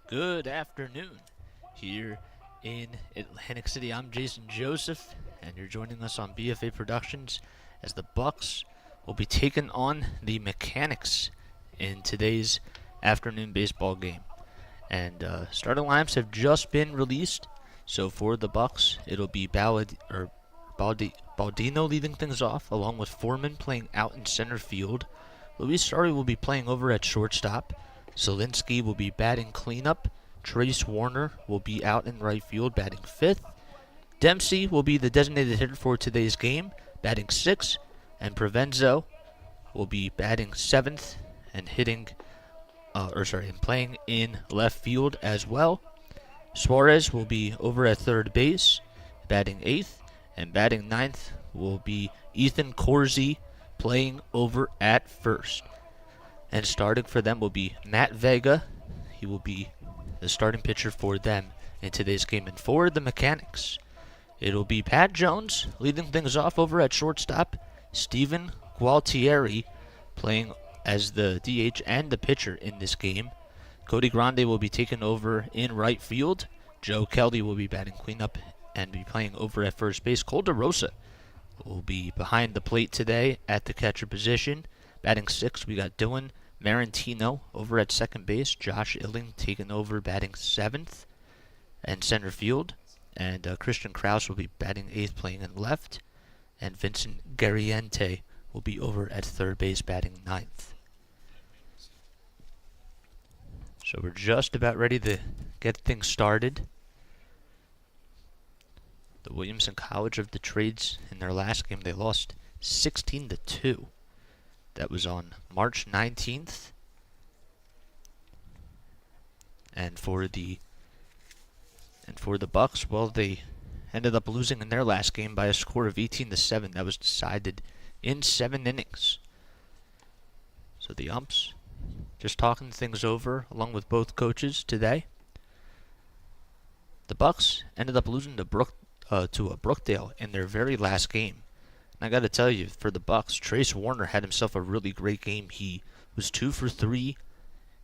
Good afternoon here in Atlantic City. I'm Jason Joseph, and you're joining us on BFA Productions as the Bucks will be taking on the Mechanics in today's afternoon baseball game. And starting lineups have just been released. So for the Bucks, it'll be Baldino leading things off, along with Foreman playing out in center field. Luis Sari will be playing over at shortstop. Zielinski will be batting cleanup. Trace Warner will be out in right field, batting fifth. Dempsey will be the designated hitter for today's game, batting sixth. And Provenzo will be batting seventh and playing in left field as well. Suarez will be over at third base, batting eighth. And batting ninth will be Ethan Corsi, playing over at first. And starting for them will be Matt Vega. He will be the starting pitcher for them in today's game. And for the Mechanics, it'll be Pat Jones leading things off over at shortstop. Steven Gualtieri playing as the DH and the pitcher in this game. Cody Grande will be taking over in right field. Joe Kelly will be batting cleanup and be playing over at first base. Cole DeRosa will be behind the plate today at the catcher position. Batting sixth, we got Dylan Marantino over at second base. Josh Illing taking over, batting seventh and center field. And Christian Krause will be batting eighth, playing in left. And Vincent Garriente will be over at third base, batting ninth. So we're just about ready to get things started. The Williamson College of the Trades, in their last game, they lost 16-2. That was on March 19th. And for the Bucks, well, they ended up losing in their last game by a score of 18-7. That was decided in 7 innings. So the umps just talking things over along with both coaches today. The Bucks ended up losing to Brookdale in their very last game. And I got to tell you, for the Bucks, Trace Warner had himself a really great game. He was 2 for 3.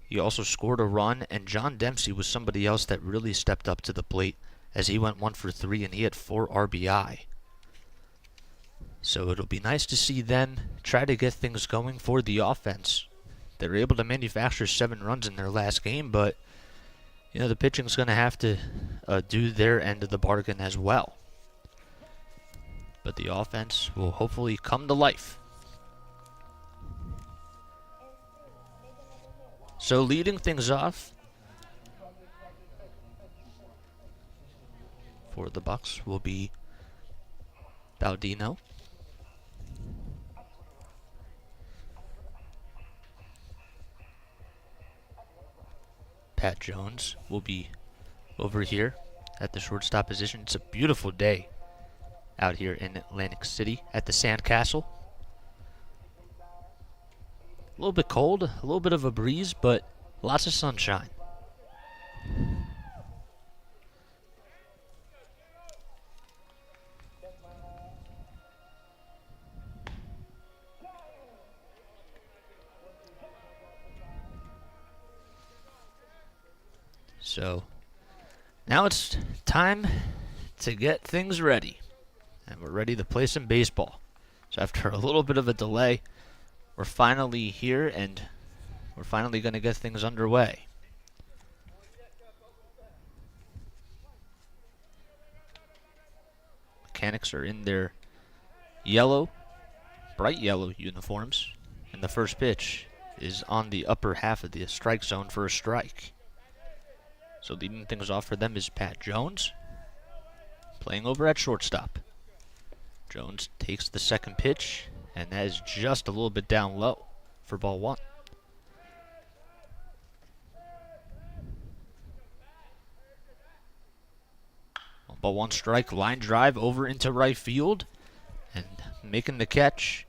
He also scored a run, and John Dempsey was somebody else that really stepped up to the plate as he went 1 for 3, and he had 4 RBI. So it'll be nice to see them try to get things going for the offense. They were able to manufacture 7 runs in their last game, but the pitching's going to have to do their end of the bargain as well. But the offense will hopefully come to life. So leading things off for the Bucks will be Baldino. Pat Jones will be over here at the shortstop position. It's a beautiful day out here in Atlantic City at the Sandcastle. A little bit cold, a little bit of a breeze, but lots of sunshine. So now it's time to get things ready. And we're ready to play some baseball. So after a little bit of a delay, we're finally here and we're finally going to get things underway. Mechanics are in their bright yellow uniforms. And the first pitch is on the upper half of the strike zone for a strike. So leading things off for them is Pat Jones, playing over at shortstop. Jones takes the second pitch, and that is just a little bit down low for ball 1. Ball 1 strike, line drive over into right field, and making the catch,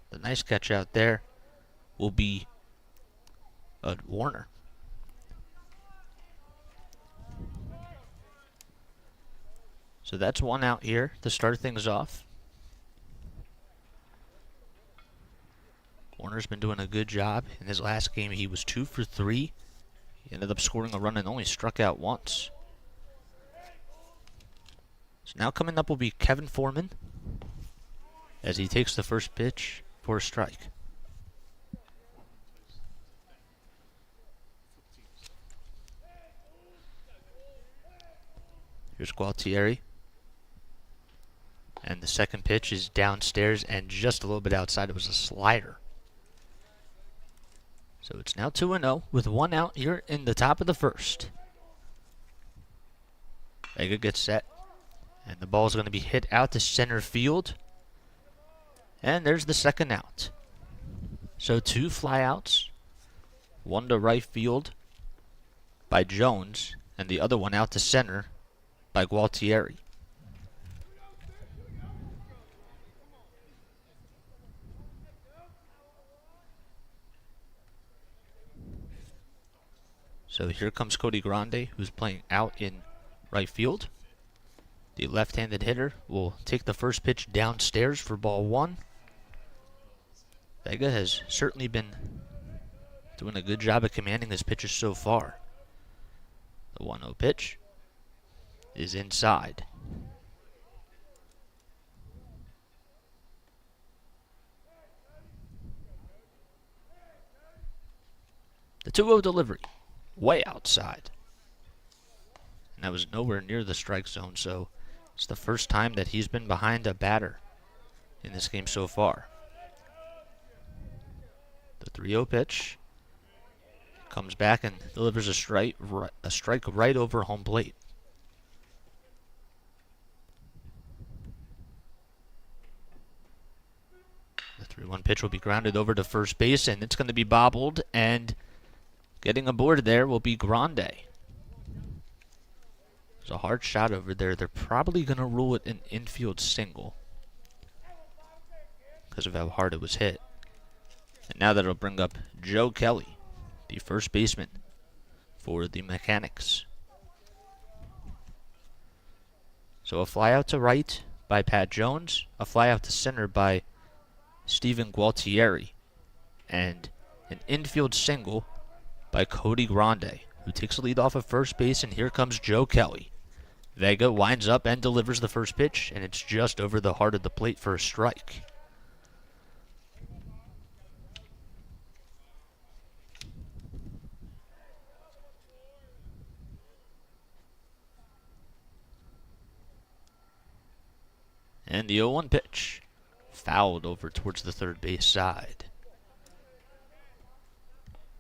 the nice catch out there, will be Warner. So that's 1 out here to start things off. Warner's been doing a good job. In his last game, he was 2 for 3. He ended up scoring a run and only struck out once. So now coming up will be Kevin Foreman as he takes the first pitch for a strike. Here's Gualtieri. And the second pitch is downstairs and just a little bit outside. It was a slider. So it's now 2-0 with one out here in the top of the first. Vega gets set. And the ball is going to be hit out to center field. And there's the second out. So 2 flyouts. One to right field by Jones. And the other one out to center by Gualtieri. So here comes Cody Grande, who's playing out in right field. The left-handed hitter will take the first pitch downstairs for ball 1. Vega has certainly been doing a good job of commanding his pitches so far. The 1-0 pitch is inside. The 2-0 delivery, way outside. And that was nowhere near the strike zone, so it's the first time that he's been behind a batter in this game so far. The 3-0 pitch comes back and delivers a strike right over home plate. The 3-1 pitch will be grounded over to first base, and it's going to be bobbled, and getting aboard there will be Grande. There's a hard shot over there. They're probably going to rule it an infield single because of how hard it was hit. And now that'll bring up Joe Kelly, the first baseman for the Mechanics. So a fly out to right by Pat Jones, a fly out to center by Stephen Gualtieri, and an infield single by Cody Grande, who takes the lead off of first base, and here comes Joe Kelly. Vega winds up and delivers the first pitch, and it's just over the heart of the plate for a strike. And the 0-1 pitch, fouled over towards the third base side.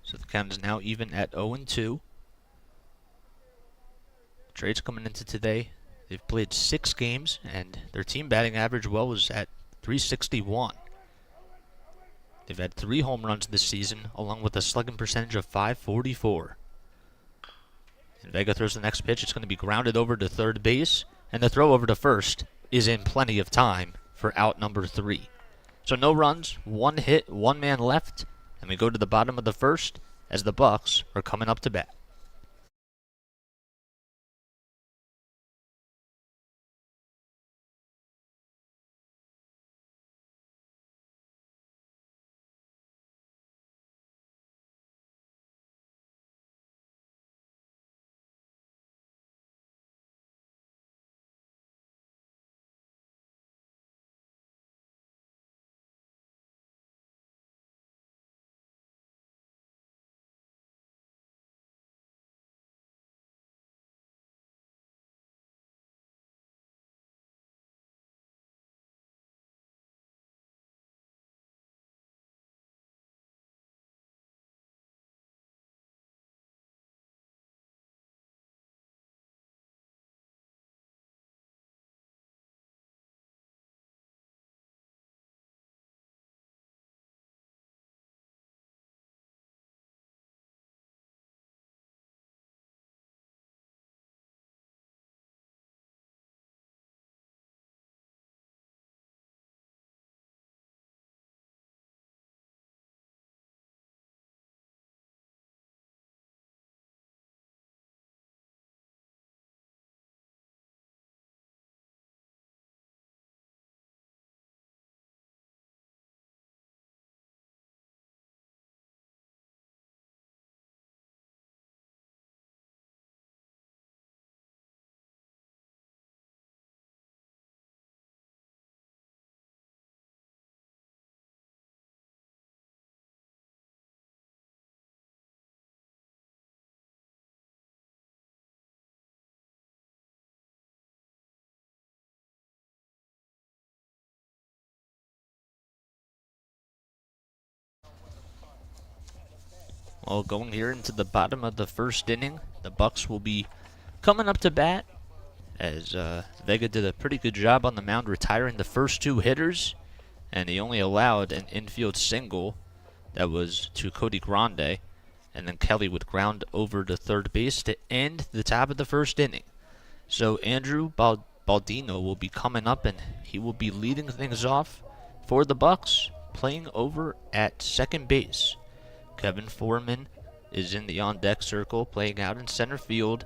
So the count is now even at 0-2. Trades coming into today, they've played 6 games, and their team batting average was at .361. They've had 3 home runs this season, along with a slugging percentage of .544. And Vega throws the next pitch. It's going to be grounded over to third base, and the throw over to first is in plenty of time for out number 3. So no runs, 1 hit, 1 man left, and we go to the bottom of the first as the Bucs are coming up to bat. Well, going here into the bottom of the first inning, the Bucks will be coming up to bat as Vega did a pretty good job on the mound retiring the first two hitters, and he only allowed an infield single that was to Cody Grande, and then Kelly would ground over to third base to end the top of the first inning. So Andrew Baldino will be coming up, and he will be leading things off for the Bucks, playing over at second base. Kevin Foreman is in the on-deck circle, playing out in center field,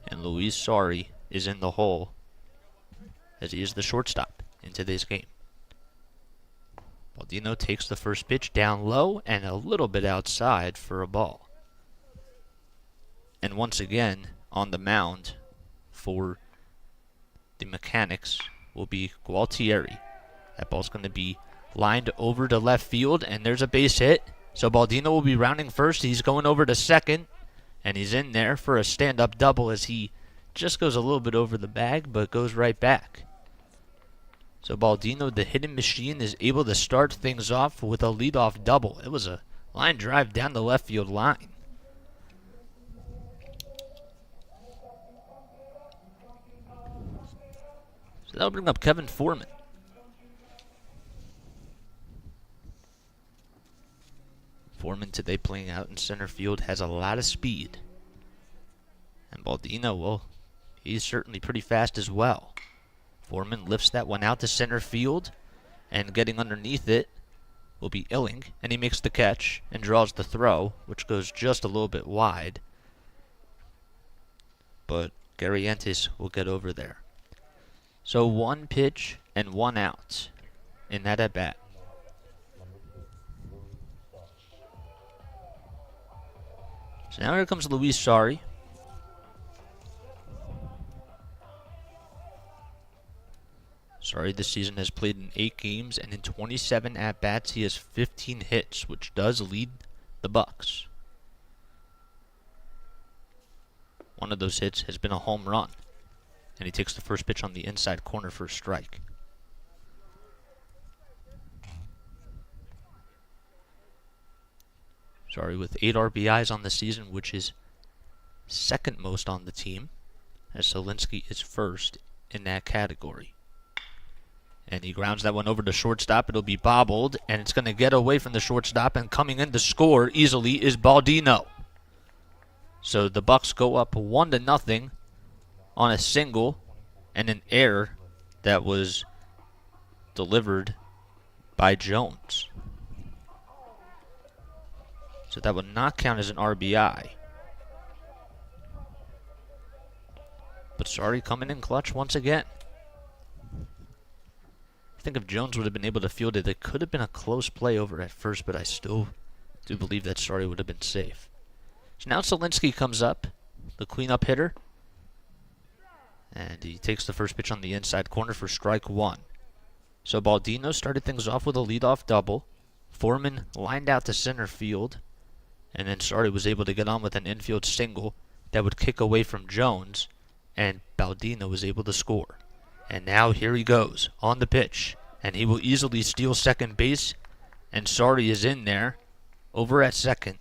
and Luis Sari is in the hole, as he is the shortstop in today's game. Baldino takes the first pitch down low and a little bit outside for a ball. And once again, on the mound for the Mechanics will be Gualtieri. That ball's going to be lined over to left field, and there's a base hit. So Baldino will be rounding first. He's going over to second, and he's in there for a stand-up double as he just goes a little bit over the bag, but goes right back. So Baldino, the hitting machine, is able to start things off with a leadoff double. It was a line drive down the left field line. So that'll bring up Kevin Foreman. Foreman today playing out in center field has a lot of speed. And Baldino, well, he's certainly pretty fast as well. Foreman lifts that one out to center field, and getting underneath it will be Illing, and he makes the catch and draws the throw, which goes just a little bit wide. But Garrientis will get over there. So one pitch and one out in that at-bat. So now here comes Luis Sari. Sari this season has played in 8 games, and in 27 at-bats he has 15 hits, which does lead the Bucks. One of those hits has been a home run, and he takes the first pitch on the inside corner for a strike. Sari with 8 RBIs on the season, which is second most on the team, as Solinsky is first in that category. And he grounds that one over to shortstop. It'll be bobbled, and it's going to get away from the shortstop, and coming in to score easily is Baldino. So the Bucks go up 1-0 on a single and an error that was delivered by Jones. So that would not count as an RBI. But Sari coming in clutch once again. I think if Jones would have been able to field it, it could have been a close play over at first, but I still do believe that Sari would have been safe. So now Solinsky comes up, the cleanup hitter, and he takes the first pitch on the inside corner for strike one. So Baldino started things off with a leadoff double. Foreman lined out to center field, and then Sari was able to get on with an infield single that would kick away from Jones, and Baldino was able to score. And now here he goes on the pitch, and he will easily steal second base, and Sari is in there over at second.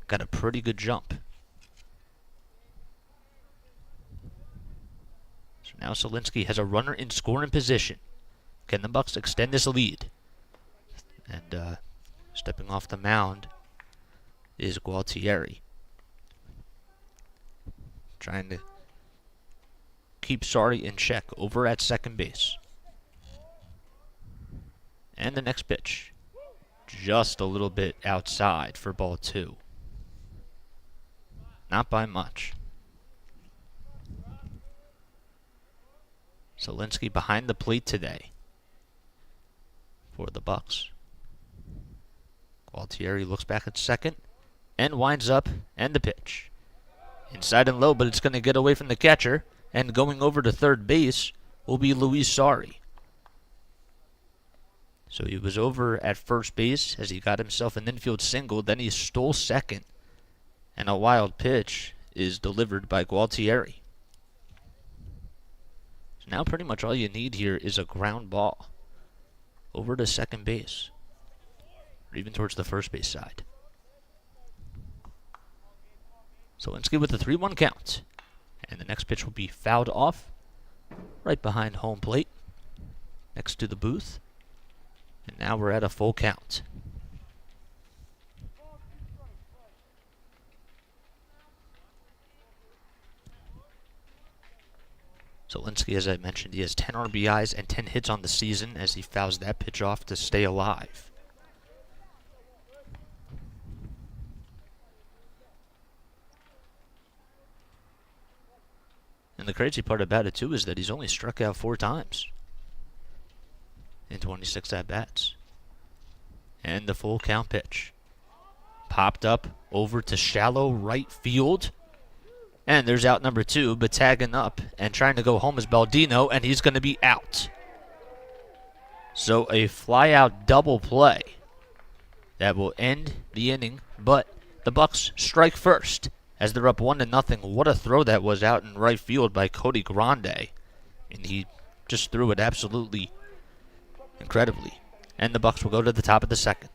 Got a pretty good jump. So now Solinsky has a runner in scoring position. Can the Bucks extend this lead? And stepping off the mound is Gualtieri, trying to keep Sari in check over at second base. And the next pitch, just a little bit outside for ball 2. Not by much. Solinsky behind the plate today for the Bucks. Gualtieri looks back at second and winds up, and the pitch. Inside and low, but it's going to get away from the catcher, and going over to third base will be Luis Sari. So he was over at first base as he got himself an infield single, then he stole second, and a wild pitch is delivered by Gualtieri. So now pretty much all you need here is a ground ball over to second base. even towards the first base side. So Linsky with the 3-1 count. And the next pitch will be fouled off right behind home plate next to the booth. And now we're at a full count. So Linsky, as I mentioned, he has 10 RBIs and 10 hits on the season as he fouls that pitch off to stay alive. And the crazy part about it, too, is that he's only struck out 4 times in 26 at-bats. And the full count pitch. Popped up over to shallow right field. And there's out number 2, but tagging up and trying to go home is Baldino, and he's going to be out. So a fly-out double play that will end the inning, but the Bucs strike first as they're up 1-0. What a throw that was out in right field by Cody Grande. And he just threw it absolutely incredibly. And the Bucs will go to the top of the second.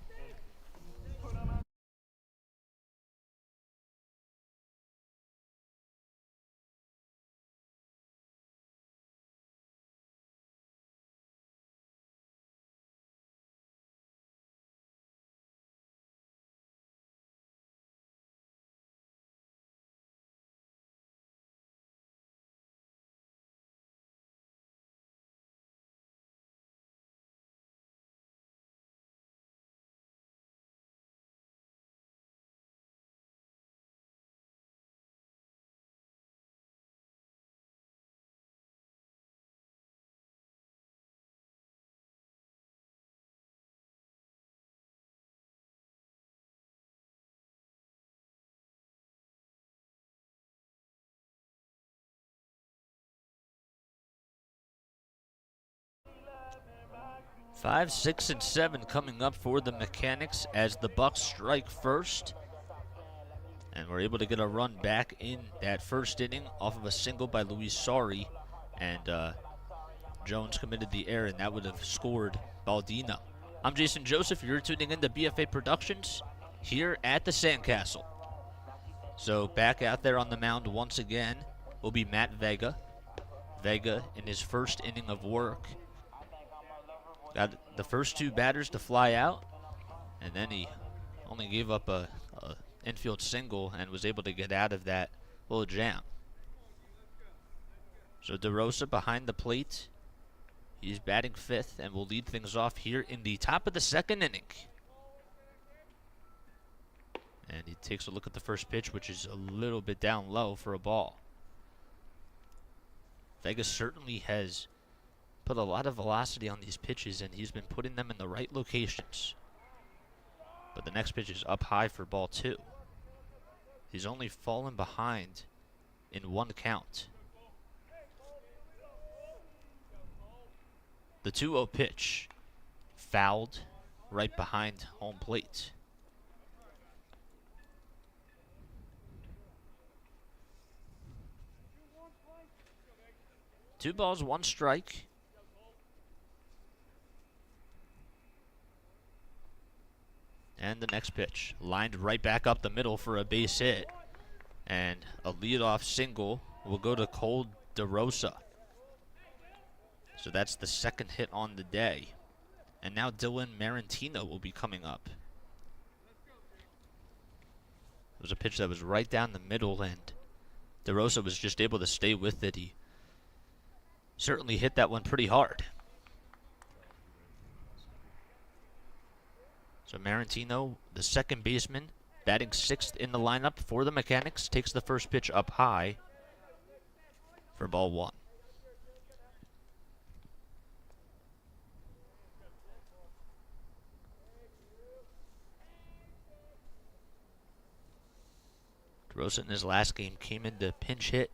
Five, 6, and 7 coming up for the Mechanics as the Bucs strike first. And we're able to get a run back in that first inning off of a single by Luis Sari. And Jones committed the error, and that would have scored Baldino. I'm Jason Joseph. You're tuning in to BFA Productions here at the Sandcastle. So back out there on the mound once again will be Matt Vega. Vega in his first inning of work got the first 2 batters to fly out, and then he only gave up a infield single and was able to get out of that little jam. So DeRosa behind the plate. He's batting 5th and will lead things off here in the top of the second inning. And he takes a look at the first pitch, which is a little bit down low for a ball. Vegas certainly has put a lot of velocity on these pitches, and he's been putting them in the right locations. But the next pitch is up high for ball 2. He's only fallen behind in 1 count. The 2-0 pitch fouled right behind home plate. Two balls, 1 strike. And the next pitch, lined right back up the middle for a base hit. And a leadoff single will go to Cole DeRosa. So that's the 2nd hit on the day. And now Dylan Marantino will be coming up. It was a pitch that was right down the middle, and DeRosa was just able to stay with it. He certainly hit that one pretty hard. So Marantino, the second baseman, batting 6th in the lineup for the Mechanics, takes the first pitch up high for ball 1. DeRosa in his last game came in to pinch hit.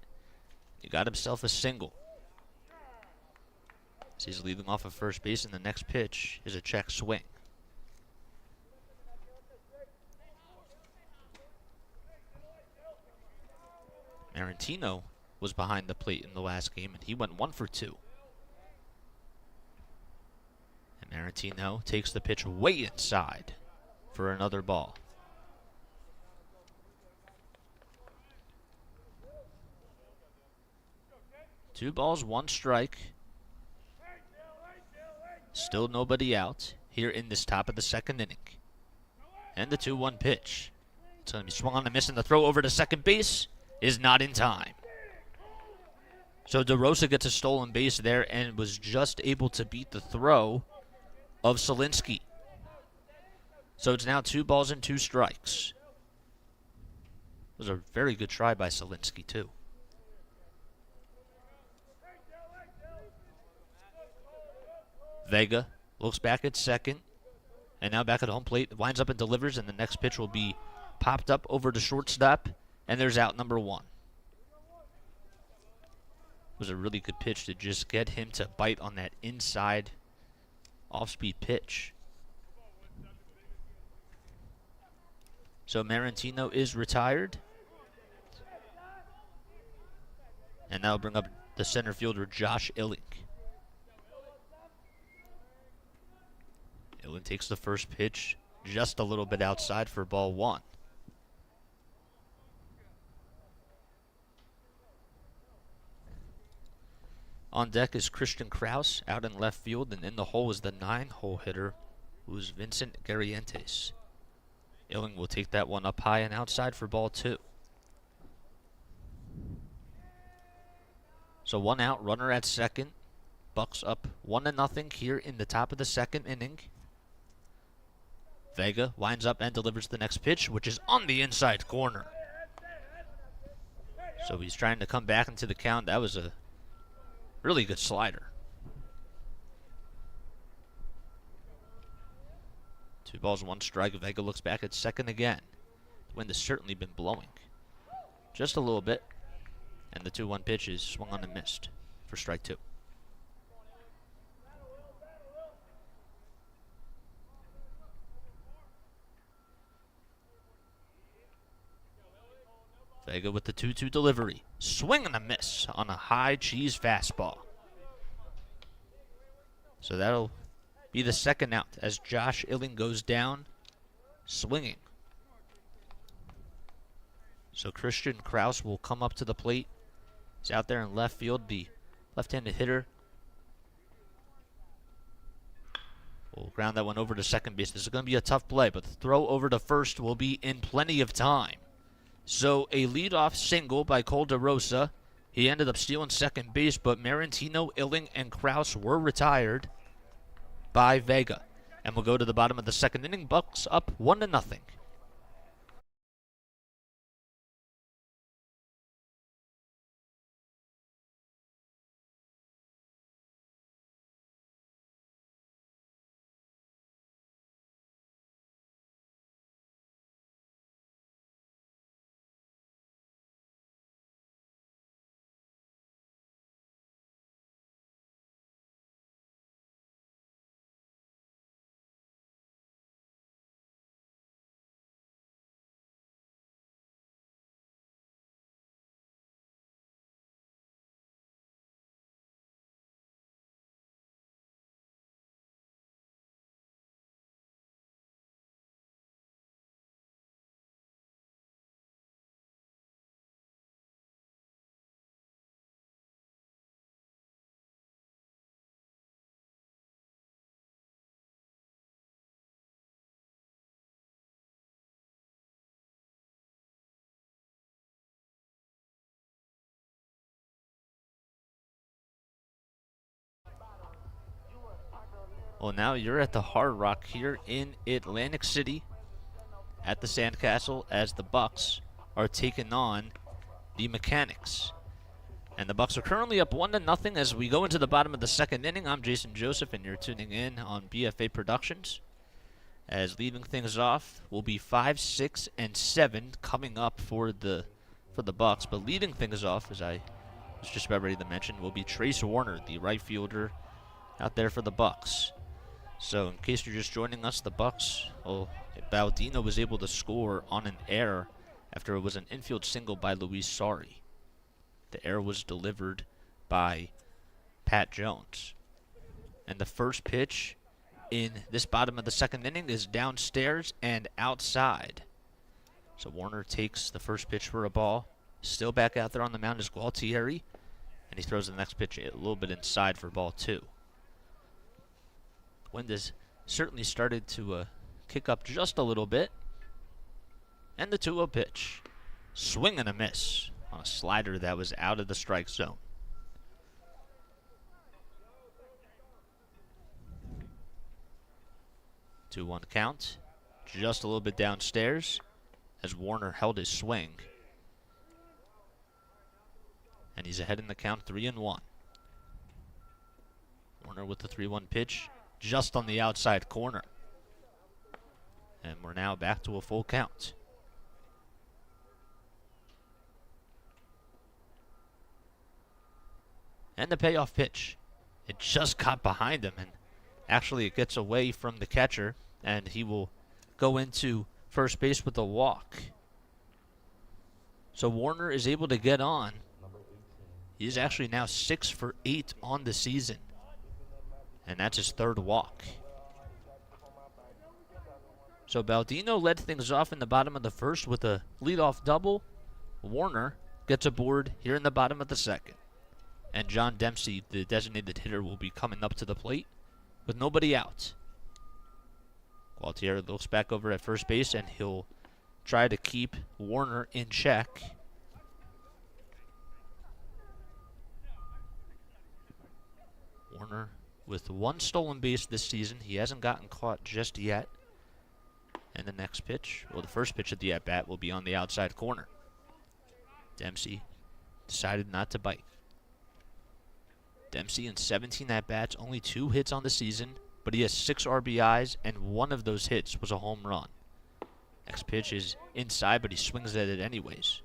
He got himself a single. So he's leading off of first base, and the next pitch is a check swing. Marantino was behind the plate in the last game, and he went 1 for 2. And Marantino takes the pitch way inside for another ball. Two balls, one strike. Still nobody out here in this top of the second inning. And the 2-1 pitch. It's going to be swung on and miss, and the throw over to second base is not in time. So DeRosa gets a stolen base there and was just able to beat the throw of Solinsky. So it's now 2 balls and 2 strikes. It was a very good try by Solinsky, too. Vega looks back at second, and now back at home plate, winds up and delivers, and the next pitch will be popped up over to shortstop, and there's out number 1. It was a really good pitch to just get him to bite on that inside off-speed pitch. So Marantino is retired, and that'll bring up the center fielder Josh Illing. Illing takes the first pitch just a little bit outside for ball 1. On deck is Christian Kraus out in left field, and in the hole is the 9-hole hitter, who's Vincent Garrientes. Illing will take that one up high and outside for ball 2. So 1 out, runner at second. Bucks up 1-0 here in the top of the second inning. Vega winds up and delivers the next pitch, which is on the inside corner. So he's trying to come back into the count. That was a really good slider. 2 balls, 1 strike. Vega looks back at second again. The wind has certainly been blowing just a little bit. And the 2-1 pitch is swung on and missed for strike 2. Vega with the 2-2 delivery. Swing and a miss on a high cheese fastball. So that'll be the second out as Josh Illing goes down swinging. So Christian Kraus will come up to the plate. He's out there in left field, the left-handed hitter. Will ground that one over to second base. This is going to be a tough play, but the throw over to first will be in plenty of time. So a leadoff single by Cole DeRosa. He ended up stealing second base, but Marantino, Illing, and Kraus were retired by Vega. And we'll go to the bottom of the second inning. Bucks up 1-0. Well, now you're at the Hard Rock here in Atlantic City at the Sandcastle as the Bucks are taking on the Mechanics. And the Bucks are currently up 1-0 as we go into the bottom of the second inning. I'm Jason Joseph, and you're tuning in on BFA Productions. As leading things off will be 5, 6, and 7 coming up for the Bucks. But leading things off, as I was just about ready to mention, will be Trace Warner, the right fielder out there for the Bucks. So in case you're just joining us, the Bucks, Baldino was able to score on an error after it was an infield single by Luis Sari. The error was delivered by Pat Jones. And the first pitch in this bottom of the second inning is downstairs and outside. So Warner takes the first pitch for a ball. Still back out there on the mound is Gualtieri, and he throws the next pitch a little bit inside for ball 2. Wind has certainly started to kick up just a little bit. And the 2-0 pitch. Swing and a miss on a slider that was out of the strike zone. Two 2-1 count. Just a little bit downstairs as Warner held his swing. And he's ahead in the count 3-1. Warner with the 3-1 pitch just on the outside corner. And we're now back to a full count. And the payoff pitch. It just got behind him, and actually it gets away from the catcher, and he will go into first base with a walk. So Warner is able to get on. He's actually now 6 for 8 on the season, and that's his 3rd walk. So Baldino led things off in the bottom of the first with a leadoff double. Warner gets aboard here in the bottom of the second. And John Dempsey, the designated hitter, will be coming up to the plate with nobody out. Gualtieri looks back over at first base, and he'll try to keep Warner in check. Warner with 1 stolen base this season. He hasn't gotten caught just yet. And the next pitch, well, the first pitch of the at-bat will be on the outside corner. Dempsey decided not to bite. Dempsey in 17 at-bats, only 2 hits on the season, but he has 6 RBIs, and 1 of those hits was a home run. Next pitch is inside, but he swings at it anyways.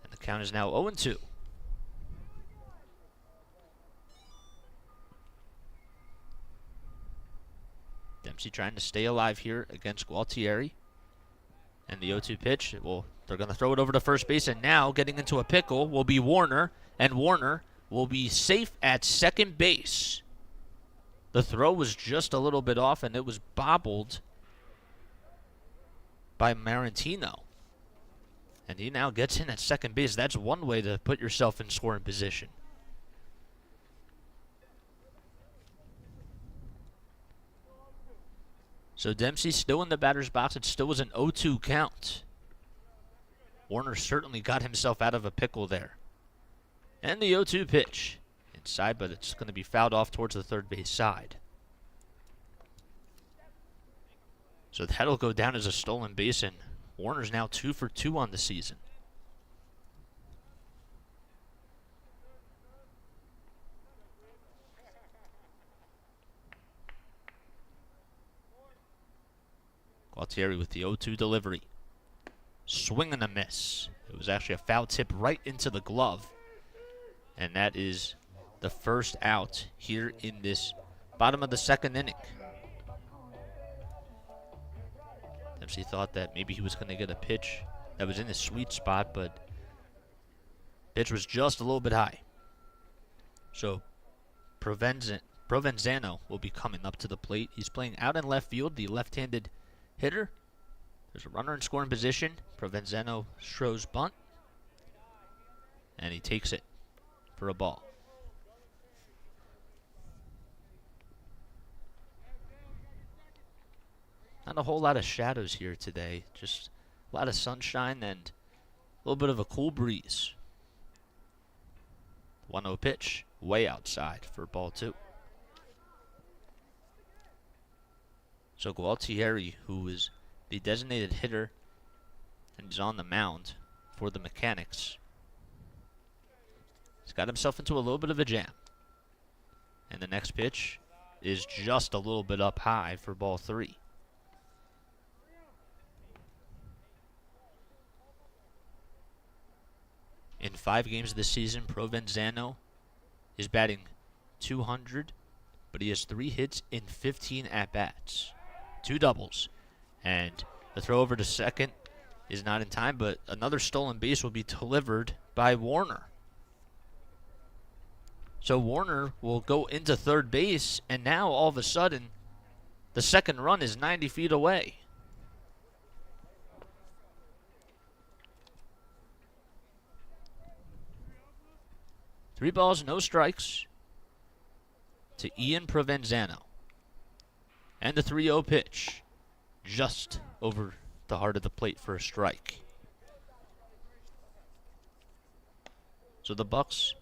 And the count is now 0-2. Dempsey trying to stay alive here against Gualtieri. And the 0-2 pitch, well, they're going to throw it over to first base, and now getting into a pickle will be Warner, and Warner will be safe at second base. The throw was just a little bit off, and it was bobbled by Marantino. And he now gets in at second base. That's one way to put yourself in scoring position. So Dempsey still in the batter's box. It still was an 0-2 count. Warner certainly got himself out of a pickle there. And the 0-2 pitch. Inside, but it's going to be fouled off towards the third base side. So that'll go down as a stolen base, and Warner's now 2 for 2 on the season. Gualtieri with the 0-2 delivery. Swing and a miss. It was actually a foul tip right into the glove. And that is the first out here in this bottom of the second inning. Dempsey thought that maybe he was going to get a pitch that was in his sweet spot, but pitch was just a little bit high. So Provenzano will be coming up to the plate. He's playing out in left field, the left-handed hitter. There's a runner in scoring position. Provenzano throws bunt, and he takes it for a ball. Not a whole lot of shadows here today. Just a lot of sunshine and a little bit of a cool breeze. 1-0 pitch, way outside for ball 2. So Gualtieri, who is the designated hitter and is on the mound for the Mechanics, he's got himself into a little bit of a jam. And the next pitch is just a little bit up high for ball 3. In 5 games this season, Provenzano is batting .200, but he has 3 hits in 15 at-bats. 2 doubles. And the throw over to second is not in time, but another stolen base will be delivered by Warner. So Warner will go into third base, and now all of a sudden, the second run is 90 feet away. Three balls, no strikes to Ian Provenzano. And the 3-0 pitch, just over the heart of the plate for a strike. So the Bucs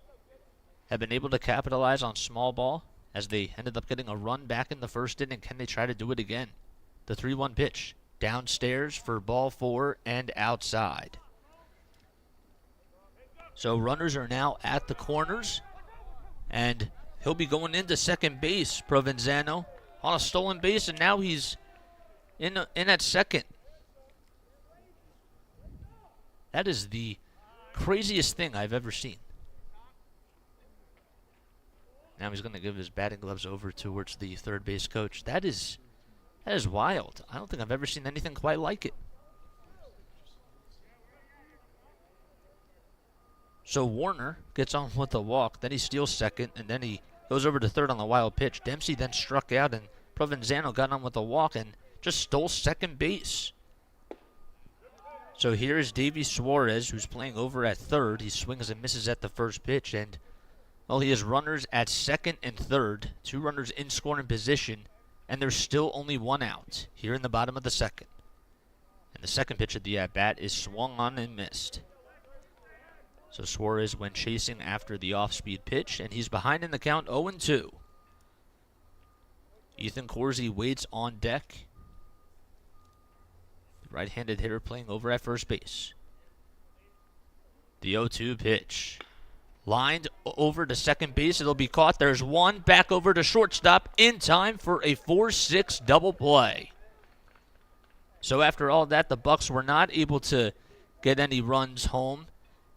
have been able to capitalize on small ball as they ended up getting a run back in the first inning. Can they try to do it again? The 3-1 pitch, downstairs for ball 4 and outside. So runners are now at the corners, and he'll be going into second base, Provenzano, on a stolen base, and now he's in at second. That is the craziest thing I've ever seen. Now he's going to give his batting gloves over towards the third base coach. That is wild. I don't think I've ever seen anything quite like it. So Warner gets on with a walk, then he steals second, and then he goes over to third on the wild pitch. Dempsey then struck out, and Provenzano got on with a walk and just stole second base. So here is Davy Suarez, who's playing over at third. He swings and misses at the first pitch, and well, he has runners at second and third, 2 runners in scoring position, and there's still only 1 out here in the bottom of the second. And the second pitch of the at-bat is swung on and missed. So Suarez went chasing after the off-speed pitch, and he's behind in the count 0-2. Ethan Corsi waits on deck. Right-handed hitter playing over at first base. The 0-2 pitch. Lined over to second base. It'll be caught. There's one. Back over to shortstop in time for a 4-6 double play. So after all that, the Bucs were not able to get any runs home,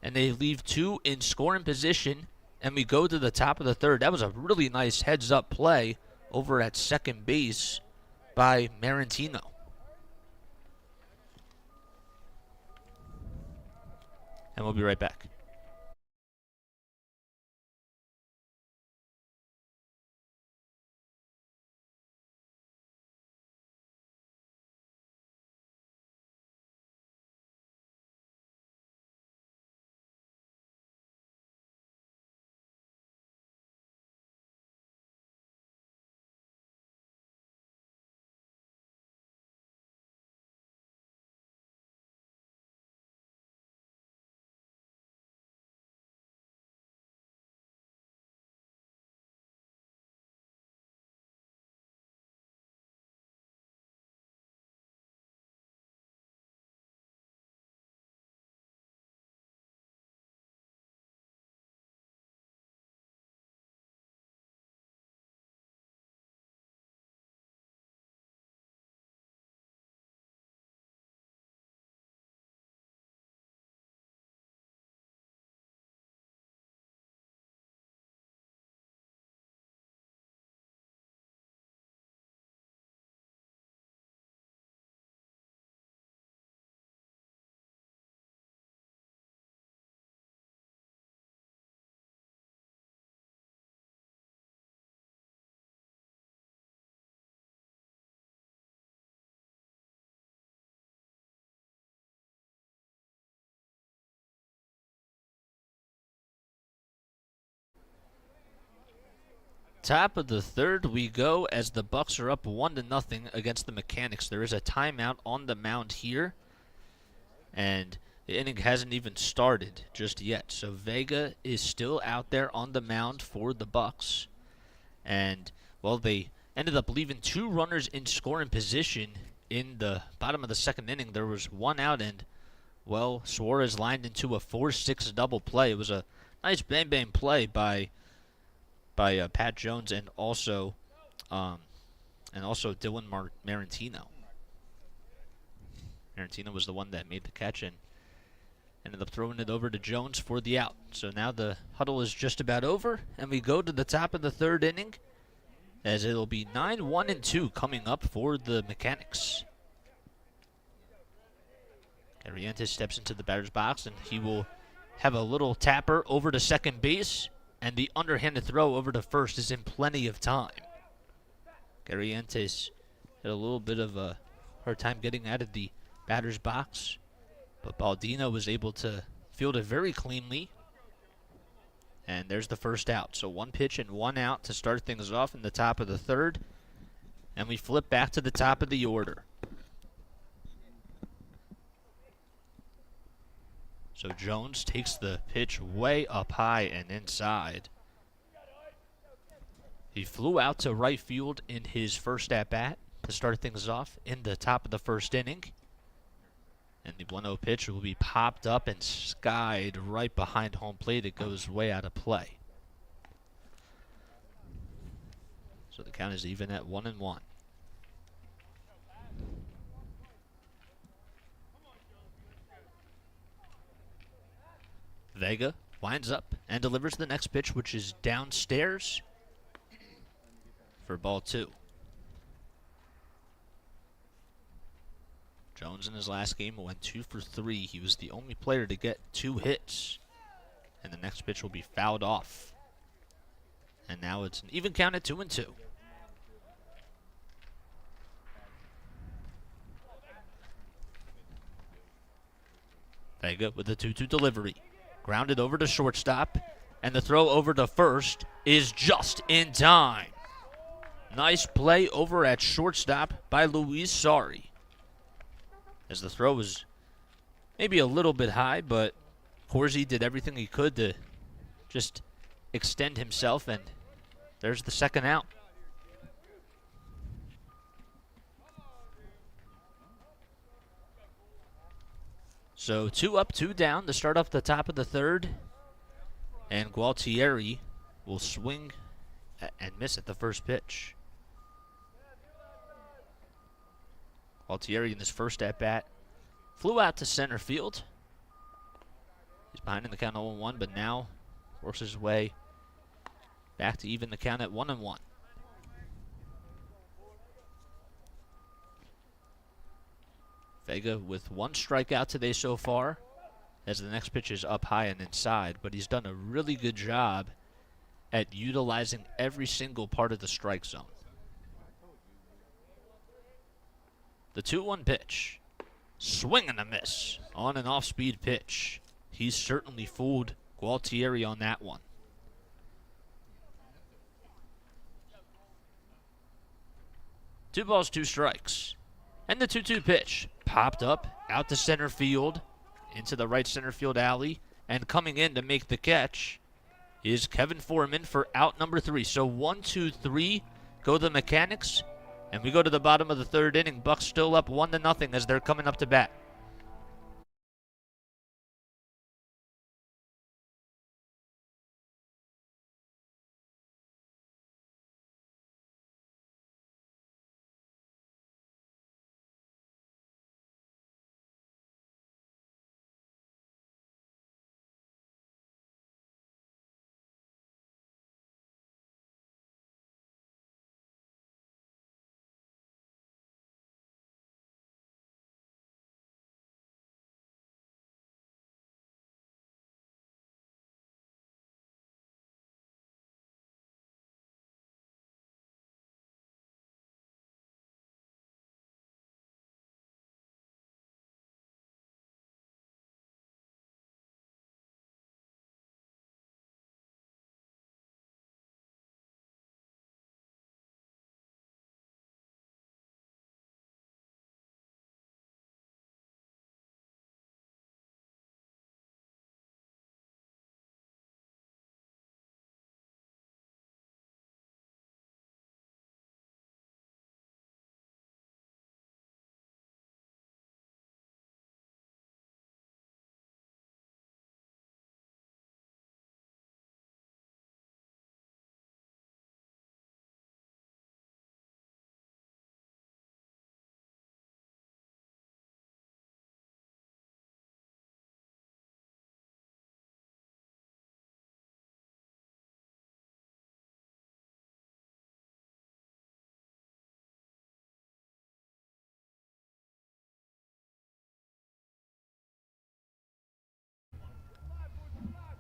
and they leave 2 in scoring position, and we go to the top of the third. That was a really nice heads-up play over at second base by Marantino. And we'll be right back. Top of the third we go as the Bucs are up 1-0 against the Mechanics. There is a timeout on the mound here, and the inning hasn't even started just yet. So Vega is still out there on the mound for the Bucs, and well, they ended up leaving 2 runners in scoring position in the bottom of the second inning. There was 1 out, and well, Suarez lined into a 4-6 double play. It was a nice bang play by Pat Jones and also Dylan Marantino. Marantino was the one that made the catch and ended up throwing it over to Jones for the out. So now the huddle is just about over, and we go to the top of the third inning, as it'll be 9-1-2 coming up for the Mechanics. Carrientes steps into the batter's box, and he will have a little tapper over to second base. And the underhanded throw over to first is in plenty of time. Garrientes had a little bit of a hard time getting out of the batter's box, but Baldino was able to field it very cleanly. And there's the first out. So 1 pitch and 1 out to start things off in the top of the third. And we flip back to the top of the order. So Jones takes the pitch way up high and inside. He flew out to right field in his first at-bat to start things off in the top of the first inning. And the 1-0 pitch will be popped up and skied right behind home plate. It goes way out of play. So the count is even at 1-1. Vega winds up and delivers the next pitch, which is downstairs for ball 2. Jones in his last game went 2 for 3. He was the only player to get 2 hits. And the next pitch will be fouled off. And now it's an even count at 2-2. Vega with the 2-2 delivery. Grounded over to shortstop, and the throw over to first is just in time. Nice play over at shortstop by Luis Sari. As the throw was maybe a little bit high, but Corsi did everything he could to just extend himself, and there's the second out. So 2 up, 2 down to start off the top of the third. And Gualtieri will swing and miss at the first pitch. Gualtieri in his first at-bat flew out to center field. He's behind in the count 0-1, but now works his way back to even the count at 1-1. Vega with 1 strikeout today so far, as the next pitch is up high and inside, but he's done a really good job at utilizing every single part of the strike zone. The 2-1 pitch. Swing and a miss on an off-speed pitch. He's certainly fooled Gualtieri on that one. Two balls, 2 strikes. And the 2-2 pitch popped up out to center field into the right center field alley. And coming in to make the catch is Kevin Foreman for out number 3. So 1, 2, 3 go the Mechanics. And we go to the bottom of the third inning. Bucks still up 1-0 as they're coming up to bat.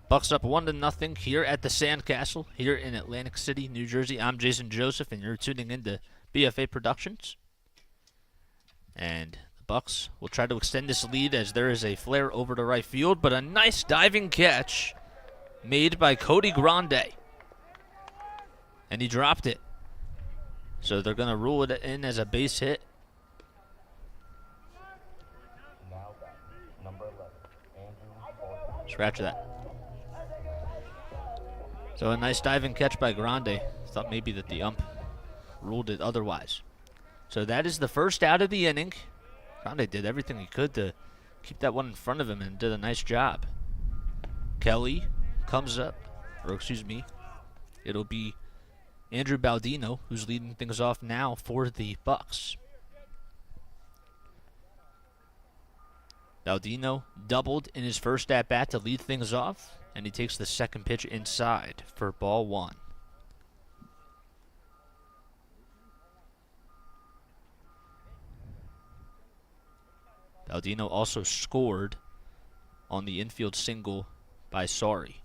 Bucks up 1-0 here at the Sandcastle here in Atlantic City, New Jersey. I'm Jason Joseph, and you're tuning in to BFA Productions. And the Bucks will try to extend this lead as there is a flare over to right field, but a nice diving catch made by Cody Grande. And he dropped it. So they're going to rule it in as a base hit. Scratch that. So a nice diving catch by Grande. Thought maybe that the ump ruled it otherwise. So that is the first out of the inning. Grande did everything he could to keep that one in front of him and did a nice job. Kelly comes up, or excuse me, it'll be Andrew Baldino who's leading things off now for the Bucks. Baldino doubled in his first at-bat to lead things off, and he takes the second pitch inside for ball one. Baldino also scored on the infield single by Sari.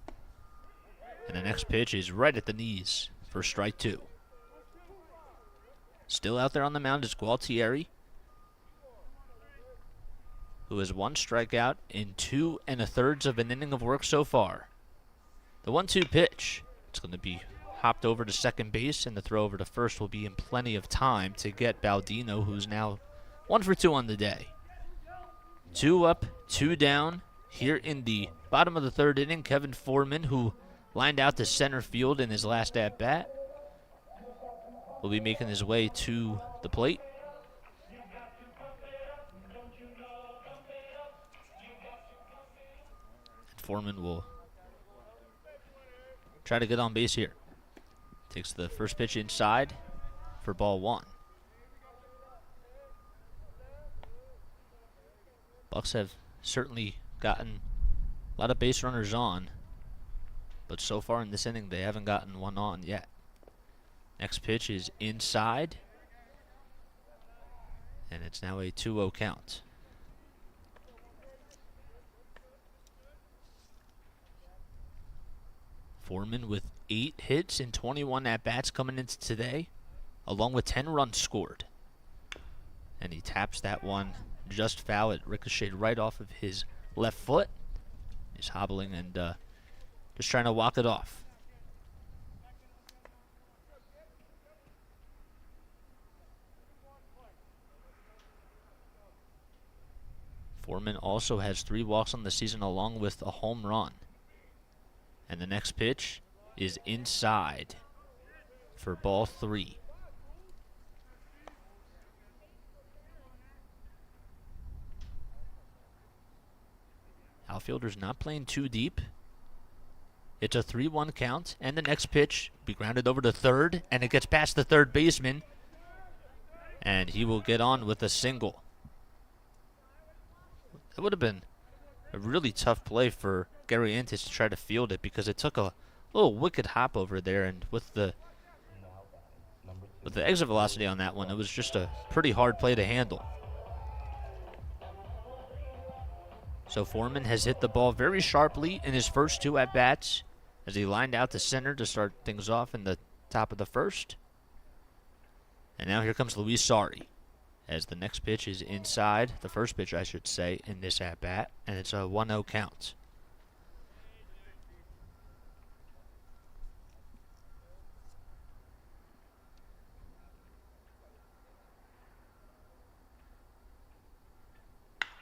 And the next pitch is right at the knees for strike two. Still out there on the mound is Gualtieri, who has one strikeout in 2 1/3 of an inning of work so far. The 1-2 pitch, it's going to be hopped over to second base, and the throw over to first will be in plenty of time to get Baldino, who's now 1 for 2 on the day. 2 up, 2 down here in the bottom of the third inning. Kevin Foreman, who lined out to center field in his last at-bat, will be making his way to the plate. Foreman will try to get on base here. Takes the first pitch inside for ball one. Bucks have certainly gotten a lot of base runners on, but so far in this inning they haven't gotten one on yet. Next pitch is inside, and it's now a 2-0 count. Foreman with 8 hits and 21 at-bats coming into today, along with 10 runs scored. And he taps that one just foul. It ricocheted right off of his left foot. He's hobbling and just trying to walk it off. Foreman also has 3 walks on the season along with a home run. And the next pitch is inside for ball 3. Outfielder's not playing too deep. It's a 3-1 count, and the next pitch will be grounded over to third, and it gets past the third baseman, and he will get on with a single. It would have been a really tough play for Gary Antis to try to field it because it took a little wicked hop over there, and with the exit velocity on that one, it was just a pretty hard play to handle. So Foreman has hit the ball very sharply in his first 2 at-bats as he lined out to center to start things off in the top of the first. And now here comes Luis Sari as the next pitch is inside, the first pitch I should say, in this at-bat, and it's a 1-0 count.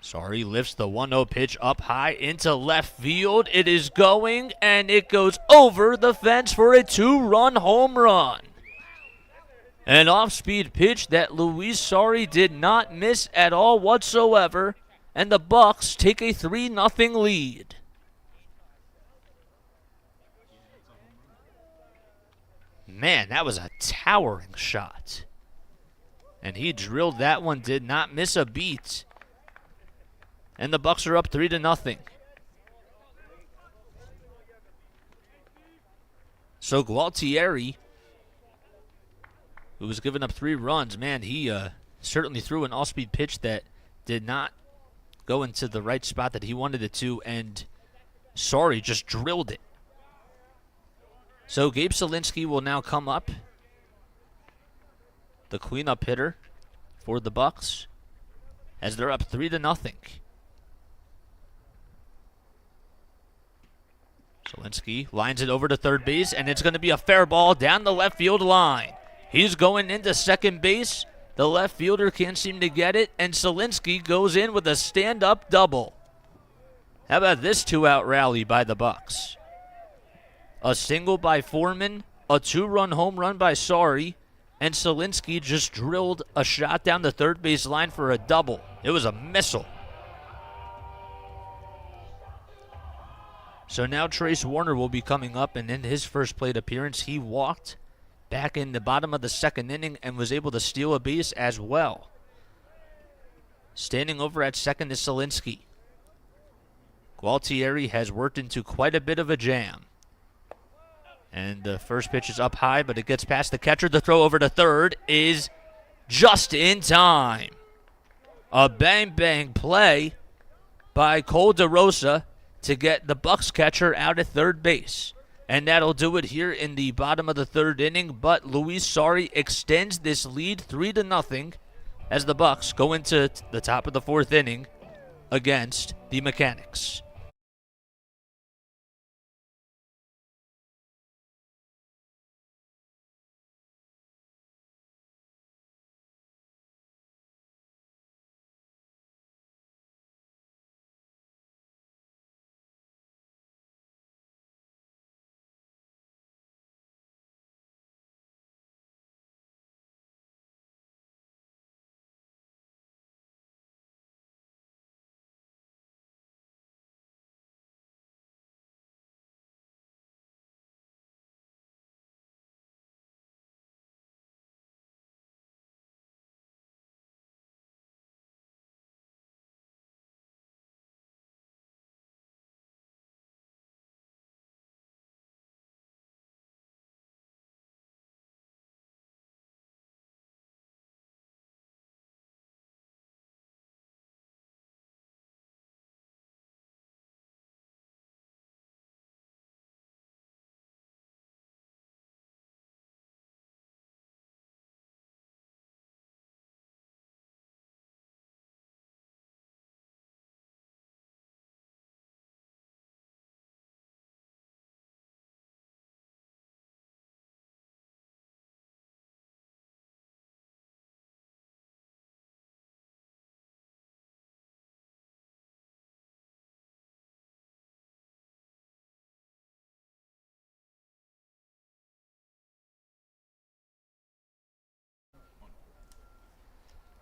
Sari lifts the 1-0 pitch up high into left field. It is going, and it goes over the fence for a 2-run home run. An off-speed pitch that Luis Sari did not miss at all whatsoever, and the Bucks take a 3-0 lead. Man, that was a towering shot. And he drilled that one, did not miss a beat. And the Bucks are up 3-0. So Gualtieri, who was giving up 3 runs, man, he certainly threw an all-speed pitch that did not go into the right spot that he wanted it to, and Sorry just drilled it. So Gabe Selinsky will now come up, the cleanup hitter for the Bucs, as they're up 3-0. Selinsky lines it over to third base, and it's going to be a fair ball down the left field line. He's going into second base. The left fielder can't seem to get it, and Selinsky goes in with a stand-up double. How about this two-out rally by the Bucs? A single by Foreman, a two-run home run by Sorry, and Selinsky just drilled a shot down the third base line for a double. It was a missile. So now Trace Warner will be coming up, and in his first plate appearance, he walked back in the bottom of the second inning and was able to steal a base as well. Standing over at second is Selinsky. Gualtieri has worked into quite a bit of a jam. And the first pitch is up high, but it gets past the catcher. The throw over to third is just in time. A bang-bang play by Cole DeRosa to get the Bucs catcher out at third base. And that'll do it here in the bottom of the third inning. But Luis Sorry extends this lead 3-0 as the Bucs go into the top of the fourth inning against the Mechanics.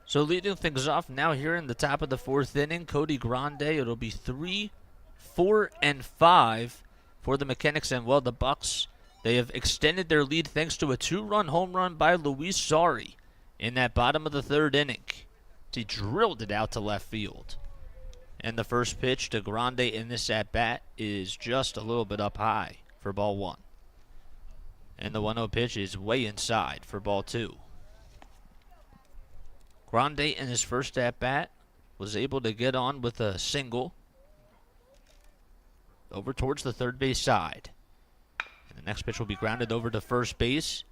So leading things off now here in the top of the fourth inning, Cody Grande. It'll be 3, 4, and 5 for the Mechanics. And, well, the Bucs, they have extended their lead thanks to a two-run home run by Luis Sorry in that bottom of the third inning. He drilled it out to left field. And the first pitch to Grande in this at-bat is just a little bit up high for ball one. And the 1-0 pitch is way inside for ball two. Grande in his first at-bat was able to get on with a single over towards the third base side. And the next pitch will be grounded over to first base,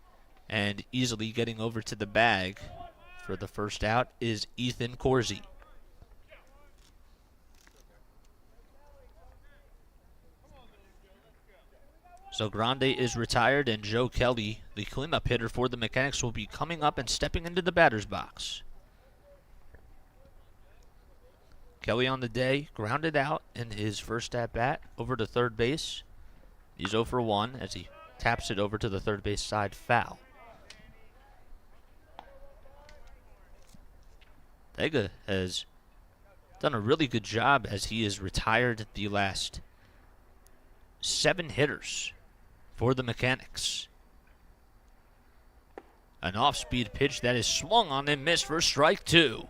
and easily getting over to the bag for the first out is Ethan Corsi. So Grande is retired, and Joe Kelly, the cleanup hitter for the Mechanics, will be coming up and stepping into the batter's box. Kelly on the day, grounded out in his first at-bat over to third base. He's 0 for 1 as he taps it over to the third base side, foul. Vega has done a really good job as he has retired the last 7 hitters for the Mechanics. An off-speed pitch that is swung on and missed for strike 2.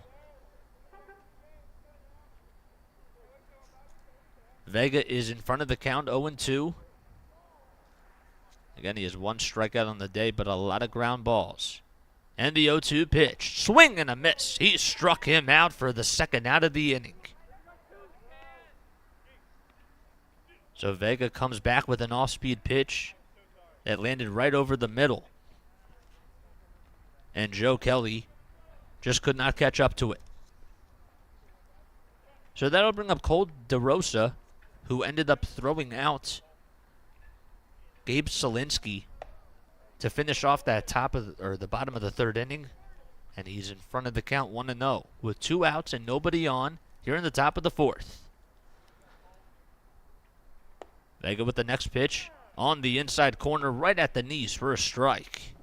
Vega is in front of the count, 0-2. Again, he has 1 strikeout on the day, but a lot of ground balls. And the 0-2 pitch. Swing and a miss. He struck him out for the second out of the inning. So Vega comes back with an off-speed pitch that landed right over the middle. And Joe Kelly just could not catch up to it. So that'll bring up Cole DeRosa, who ended up throwing out Gabe Solinsky to finish off that the bottom of the third inning. And he's in front of the count 1-0 with 2 outs and nobody on here in the top of the fourth. Vega with the next pitch on the inside corner right at the knees for a strike.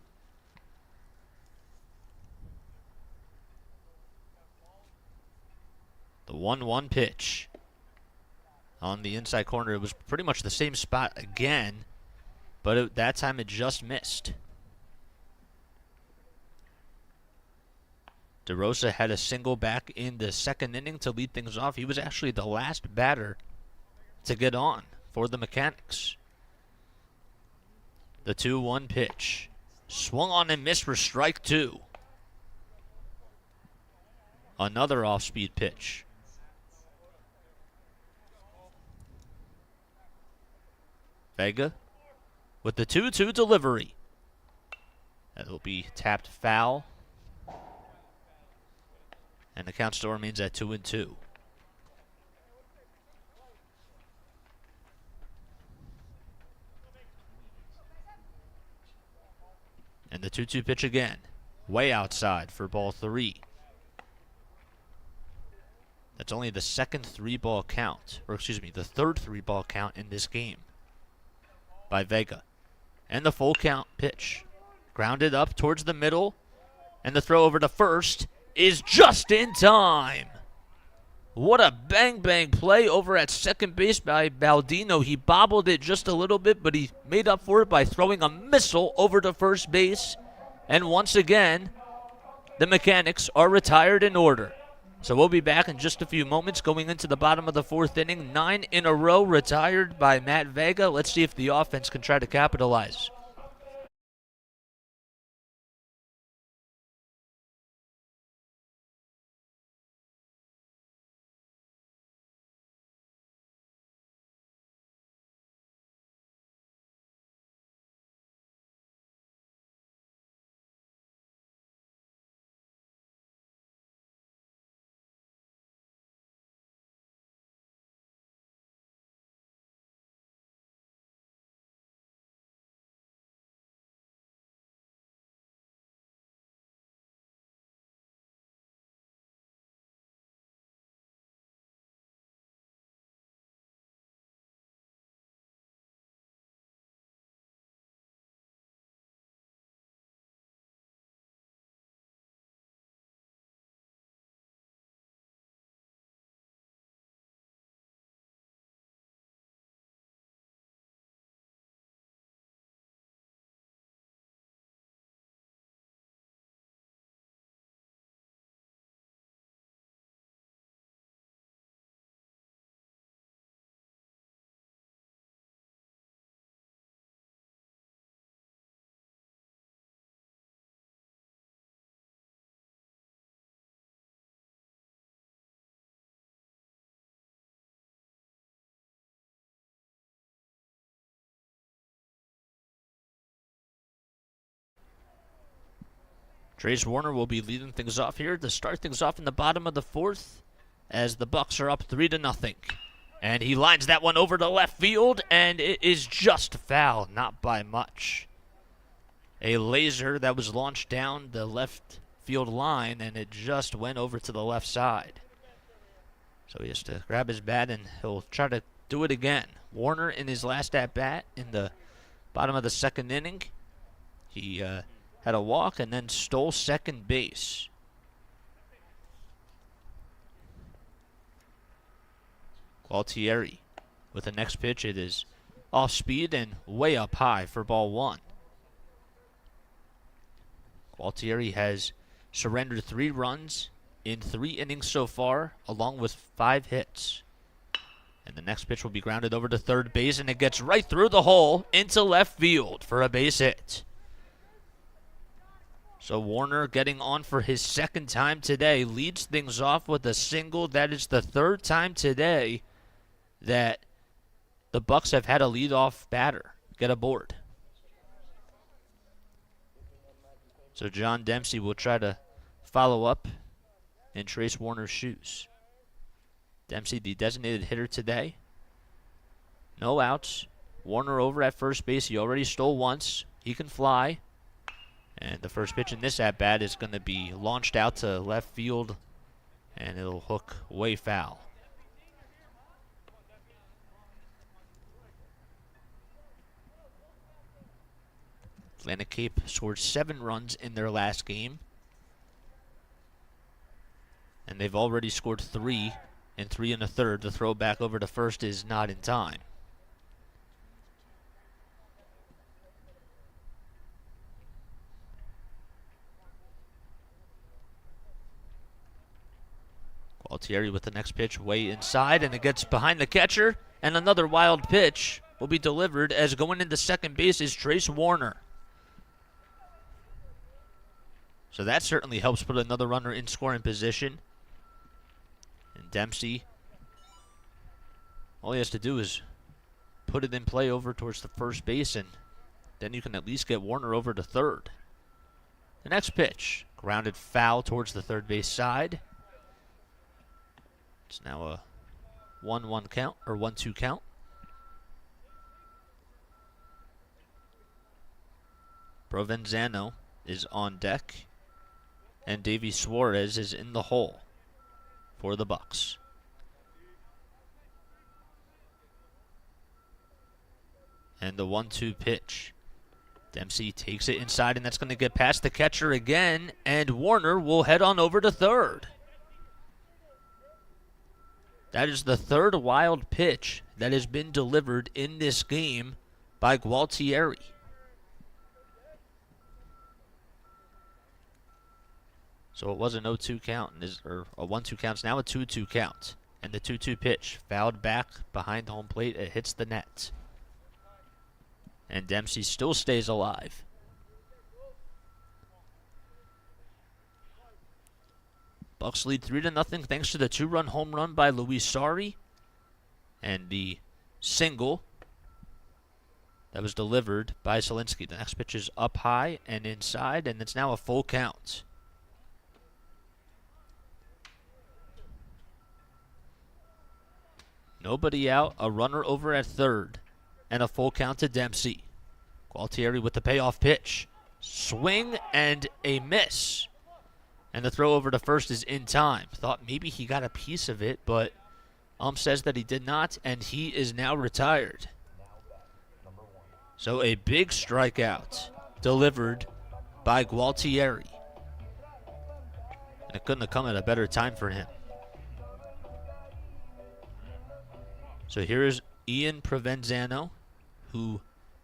The 1-1 pitch on the inside corner. It was pretty much the same spot again, but that time it just missed. DeRosa had a single back in the second inning to lead things off. He was actually the last batter to get on for the Mechanics. The 2-1 pitch. Swung on and missed for strike 2. Another off-speed pitch. Vega with the 2-2 delivery. That will be tapped foul. And the count still remains at 2-2. And the 2-2 pitch again. Way outside for ball 3. That's only the second 3-ball count. Or excuse me, the third 3-ball count in this game by Vega. And the full count pitch. Grounded up towards the middle. And the throw over to first is just in time. What a bang-bang play over at second base by Baldino. He bobbled it just a little bit, but he made up for it by throwing a missile over to first base. And once again, the Mechanics are retired in order. So we'll be back in just a few moments going into the bottom of the fourth inning. 9 in a row retired by Matt Vega. Let's see if the offense can try to capitalize. Trace Warner will be leading things off here to start things off in the bottom of the fourth as the Bucs are up 3-0. And he lines that one over to left field, and it is just foul, not by much. A laser that was launched down the left field line, and it just went over to the left side. So he has to grab his bat, and he'll try to do it again. Warner in his last at-bat in the bottom of the second inning. He had a walk and then stole second base. Gualtieri with the next pitch. It is off speed and way up high for ball 1. Gualtieri has surrendered 3 runs in 3 innings so far, along with 5 hits. And the next pitch will be grounded over to third base, and it gets right through the hole into left field for a base hit. So Warner getting on for his second time today, leads things off with a single. That is the third time today that the Bucs have had a leadoff batter get aboard. So John Dempsey will try to follow up in Trace Warner's shoes. Dempsey, the designated hitter today. No outs. Warner over at first base. He already stole once. He can fly. And the first pitch in this at-bat is going to be launched out to left field, and it'll hook way foul. Atlantic Cape scored 7 runs in their last game, and they've already scored 3 in 3 1/3. The throw back over to first is not in time. Gualtieri with the next pitch way inside, and it gets behind the catcher, and another wild pitch will be delivered as going into second base is Trace Warner. So that certainly helps put another runner in scoring position. And Dempsey, all he has to do is put it in play over towards the first base, and then you can at least get Warner over to third. The next pitch, grounded foul towards the third base side. It's now a 1-1 count, or 1-2 count. Provenzano is on deck, and Davy Suarez is in the hole for the Bucs. And the 1-2 pitch. Dempsey takes it inside, and that's going to get past the catcher again, and Warner will head on over to third. That is the third wild pitch that has been delivered in this game by Gualtieri. So it was an 0-2 count, or a 1-2 count. It's now a 2-2 count. And the 2-2 pitch, fouled back behind home plate. It hits the net. And Dempsey still stays alive. Bucs lead 3-0 thanks to the 2-run home run by Luis Sari. And the single that was delivered by Zielinski. The next pitch is up high and inside, and it's now a full count. Nobody out, a runner over at third, and a full count to Dempsey. Gualtieri with the payoff pitch. Swing and a miss. And the throw over to first is in time. Thought maybe he got a piece of it, but says that he did not, and he is now retired. So a big strikeout delivered by Gualtieri. And it couldn't have come at a better time for him. So here's Ian Provenzano, who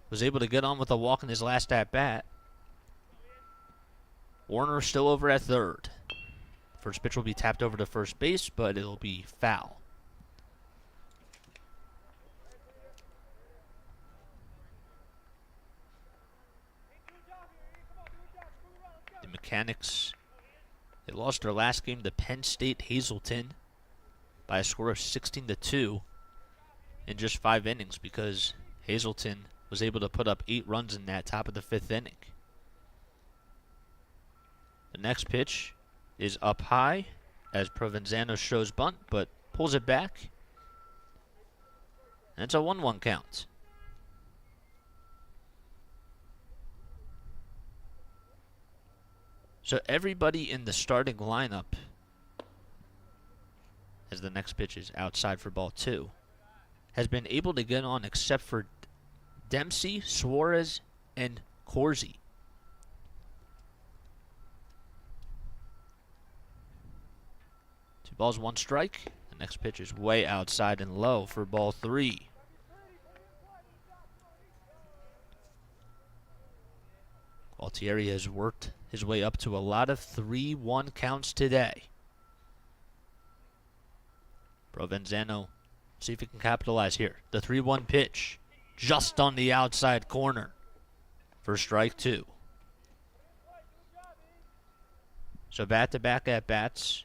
was able to get on with a walk in his last at-bat. Warner still over at third. First pitch will be tapped over to first base, but it'll be foul. The Mechanics, they lost their last game to Penn State Hazleton by a score of 16-2 in just 5 innings, because Hazleton was able to put up 8 runs in that top of the 5th inning. The next pitch is up high as Provenzano shows bunt, but pulls it back. And it's a 1-1 count. So everybody in the starting lineup, as the next pitch is outside for ball 2, has been able to get on except for Dempsey, Suarez, and Corsi. 2 balls, 1 strike. The next pitch is way outside and low for ball 3. Gualtieri has worked his way up to a lot of 3-1 counts today. Provenzano, see if he can capitalize here. The 3-1 pitch, just on the outside corner for strike 2. So back-to-back at-bats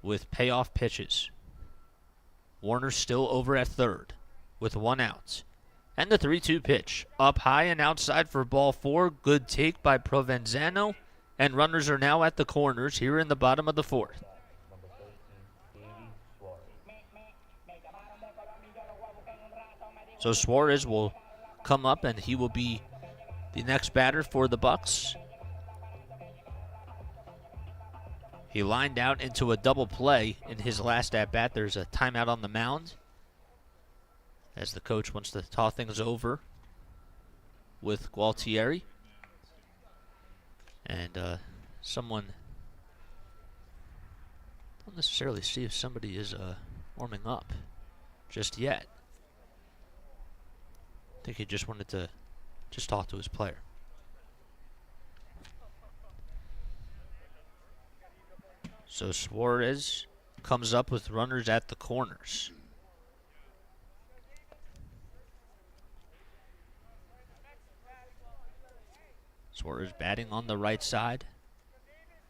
with payoff pitches. Warner still over at third with 1 out. And the 3-2 pitch. Up high and outside for ball 4. Good take by Provenzano. And runners are now at the corners here in the bottom of the 4th. So Suarez will come up and he will be the next batter for the Bucs. He lined out into a double play in his last at-bat. There's a timeout on the mound as the coach wants to talk things over with Gualtieri. And someone, don't necessarily see if somebody is warming up just yet. I think he just wanted to just talk to his player. So Suarez comes up with runners at the corners. Suarez batting on the right side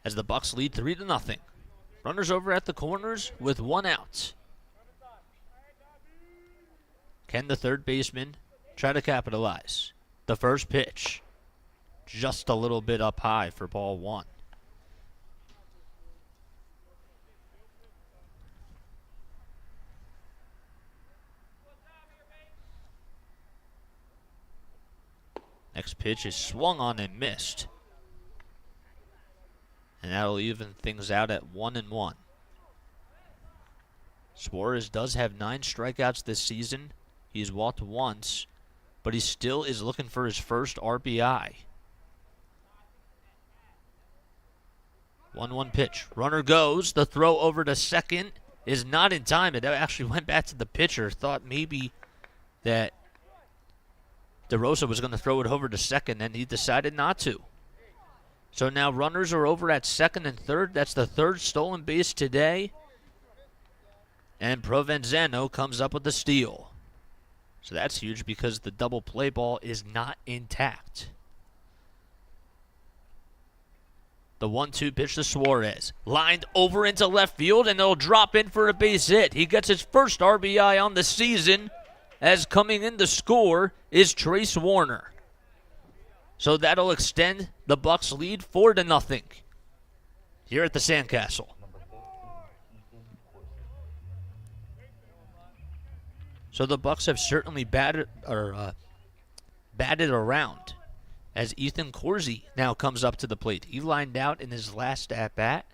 as the Bucs lead 3-0. Runners over at the corners with 1 out. Can the third baseman try to capitalize? The first pitch, just a little bit up high for ball 1. Next pitch is swung on and missed. And that'll even things out at 1-1. Suarez does have 9 strikeouts this season. He's walked once, but he still is looking for his first RBI. 1-1 pitch. Runner goes. The throw over to second is not in time. It actually went back to the pitcher. Thought maybe that DeRosa was going to throw it over to second, and he decided not to. So now runners are over at second and third. That's the 3rd stolen base today. And Provenzano comes up with the steal. So that's huge because the double play ball is not intact. The 1-2 pitch to Suarez. Lined over into left field, and it'll drop in for a base hit. He gets his first RBI on the season, as coming in to score is Trace Warner. So that'll extend the Bucs lead 4-0 here at the Sandcastle. So the Bucs have certainly batted around as Ethan Corsi now comes up to the plate. He lined out in his last at-bat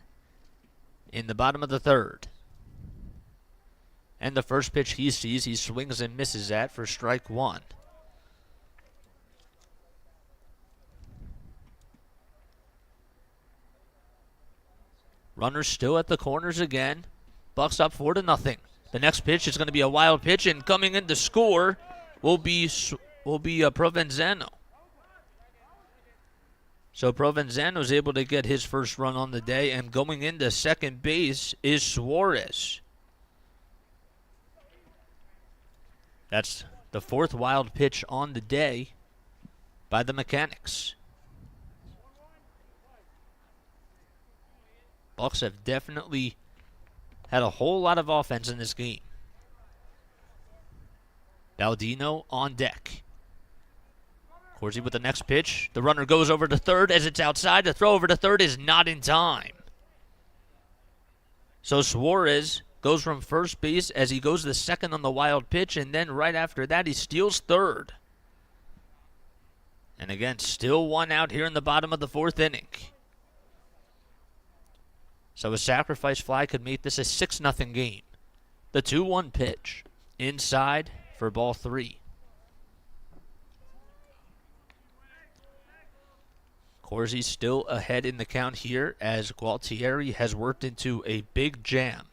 in the bottom of the 3rd. And the first pitch he sees, he swings and misses at for strike 1. Runners still at the corners again. Bucs up 4-0. The next pitch is going to be a wild pitch, and coming in to score will be Provenzano. So Provenzano is able to get his first run on the day, and going into second base is Suarez. That's the 4th wild pitch on the day by the Mechanics. Bucs have definitely had a whole lot of offense in this game. Baldino on deck. Corsi with the next pitch. The runner goes over to third as it's outside. The throw over to third is not in time. So Suarez goes from first base as he goes to second on the wild pitch, and then right after that he steals third. And again, still 1 out here in the bottom of the 4th inning. So a sacrifice fly could make this a 6-0 game. The 2-1 pitch inside for ball 3. Corsi still ahead in the count here as Gualtieri has worked into a big jam.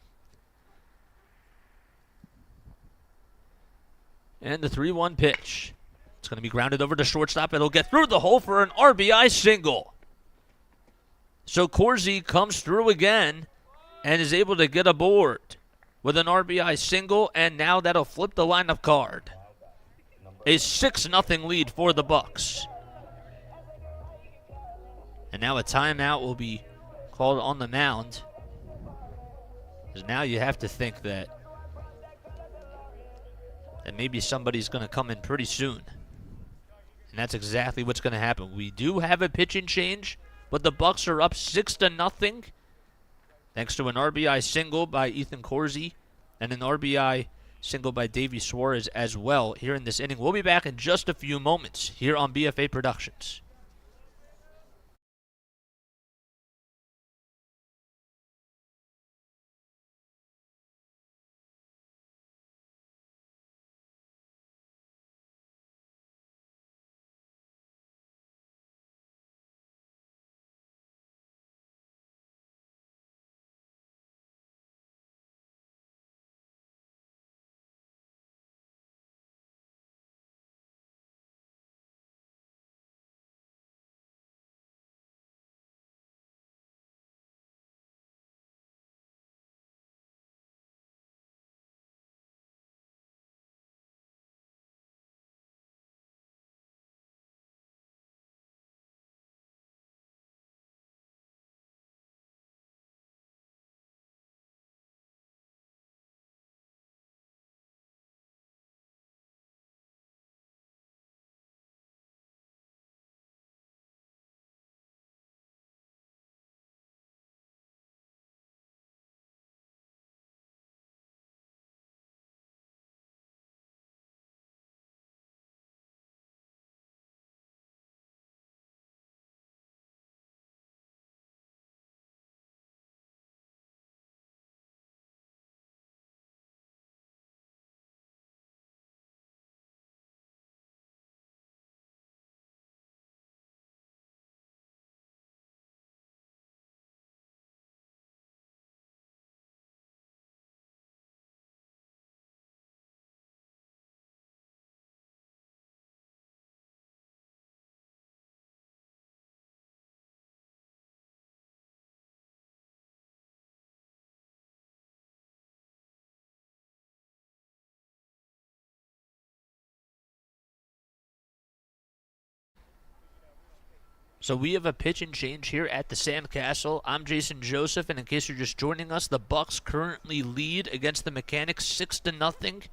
And the 3-1 pitch. It's going to be grounded over to shortstop. It'll get through the hole for an RBI single. So Corsi comes through again and is able to get aboard with an RBI single, and now that'll flip the lineup card. A 6-0 lead for the Bucs. And now a timeout will be called on the mound. Because now you have to think that that maybe somebody's going to come in pretty soon. And that's exactly what's going to happen. We do have a pitching change, but the Bucs are up 6-0, thanks to an RBI single by Ethan Corsi and an RBI single by Davey Suarez as well here in this inning. We'll be back in just a few moments here on BFA Productions. So we have a pitch and change here at the Sandcastle. I'm Jason Joseph, and in case you're just joining us, the Bucs currently lead against the Mechanics 6-0,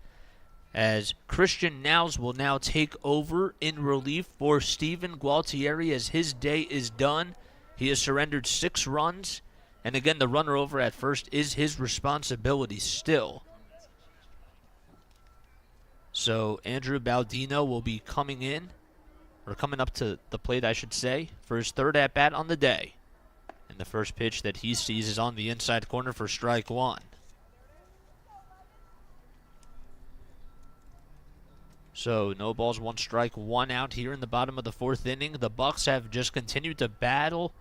as Christian Niles will now take over in relief for Steven Gualtieri as his day is done. He has surrendered 6 runs, and again, the runner over at first is his responsibility still. So Andrew Baldino will be coming in, or coming up to the plate, I should say, for his third at-bat on the day. And the first pitch that he sees is on the inside corner for strike one. So no balls, 1 strike, 1 out here in the bottom of the 4th inning. The Bucs have just continued to battle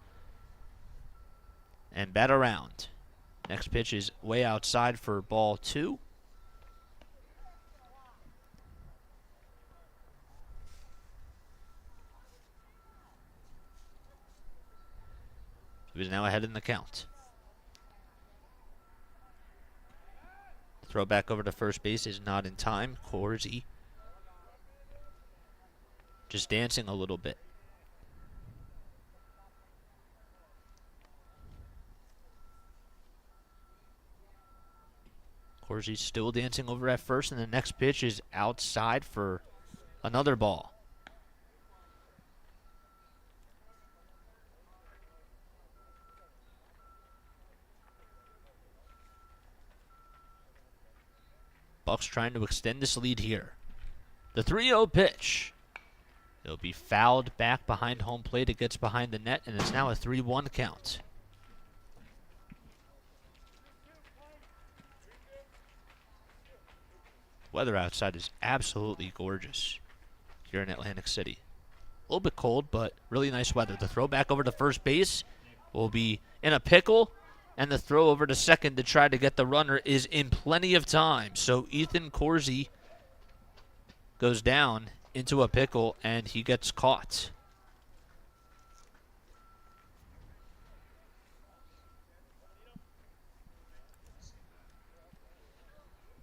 and bat around. Next pitch is way outside for ball 2. He's now ahead in the count. Throw back over to first base is not in time. Corsi just dancing a little bit. Corsi's still dancing over at first, and the next pitch is outside for another ball. Bucs trying to extend this lead here. The 3-0 pitch. It'll be fouled back behind home plate. It gets behind the net, and it's now a 3-1 count. Weather outside is absolutely gorgeous here in Atlantic City. A little bit cold, but really nice weather. The throw back over to first base will be in a pickle, and the throw over to second to try to get the runner is in plenty of time. So Ethan Corsi goes down into a pickle, and he gets caught.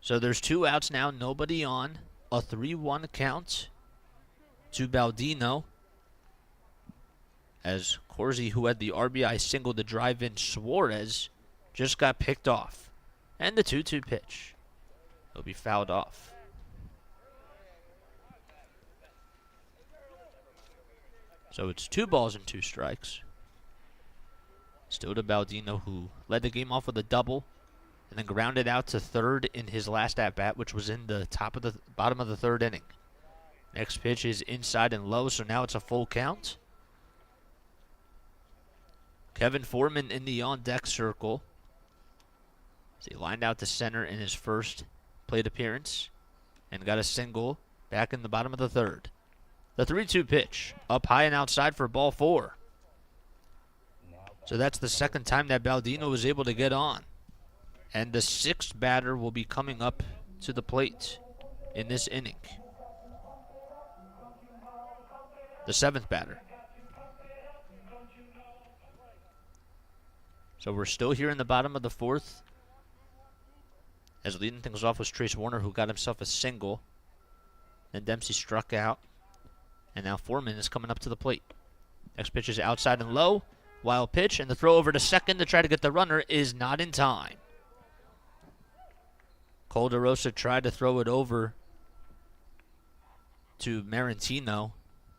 So there's 2 outs now, nobody on. A 3-1 count to Baldino, as Corsi, who had the RBI single to drive in Suarez, just got picked off. And the 2-2 pitch. It'll be fouled off. So it's 2 balls and 2 strikes. Still to Baldino, who led the game off with a double and then grounded out to third in his last at-bat, which was in the bottom of the 3rd inning. Next pitch is inside and low, so now it's a full count. Kevin Foreman in the on-deck circle. So he lined out to center in his first plate appearance and got a single back in the bottom of the 3rd. The 3-2 pitch, up high and outside for ball 4. So that's the 2nd time that Baldino was able to get on. And the 6th batter will be coming up to the plate in this inning. The 7th batter. So we're still here in the bottom of the 4th. As leading things off was Trace Warner, who got himself a single. Then Dempsey struck out. And now Foreman is coming up to the plate. Next pitch is outside and low. Wild pitch, and the throw over to second to try to get the runner is not in time. Calderosa tried to throw it over to Marantino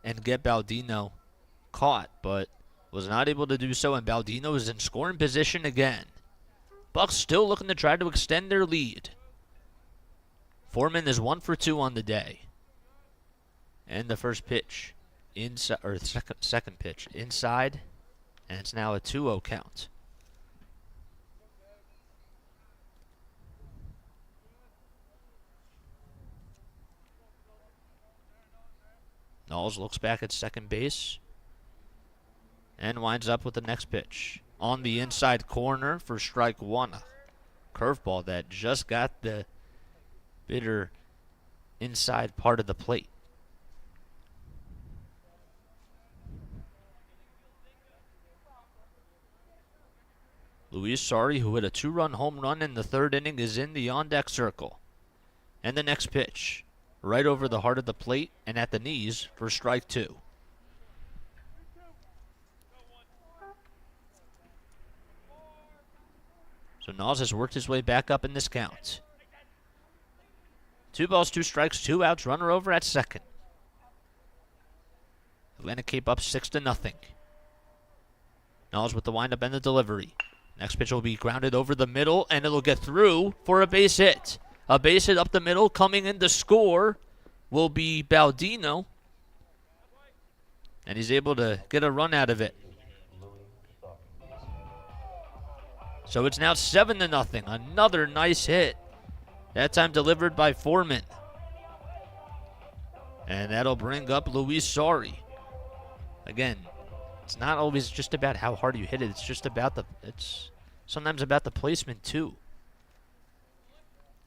and get Baldino caught, but was not able to do so, and Baldino is in scoring position again. Bucks still looking to try to extend their lead. Foreman is 1 for 2 on the day. And the first pitch, inside, or second pitch, inside, and it's now a 2-0 count. Knowles looks back at second base and winds up with the next pitch. On the inside corner for strike 1. Curveball that just got the bitter inside part of the plate. Luis Sari, who hit a 2-run home run in the 3rd inning, is in the on-deck circle. And the next pitch, right over the heart of the plate and at the knees for strike 2. So Knowles has worked his way back up in this count. 2 balls, 2 strikes, 2 outs, runner over at second. Atlantic Cape up 6-0. Knowles with the windup and the delivery. Next pitch will be grounded over the middle, and it'll get through for a base hit. A base hit up the middle. Coming in to score will be Baldino. And he's able to get a run out of it. So it's now 7-0. Another nice hit. That time delivered by Foreman. And that'll bring up Luis Sari. Again, it's not always just about how hard you hit it. It's sometimes about the placement too.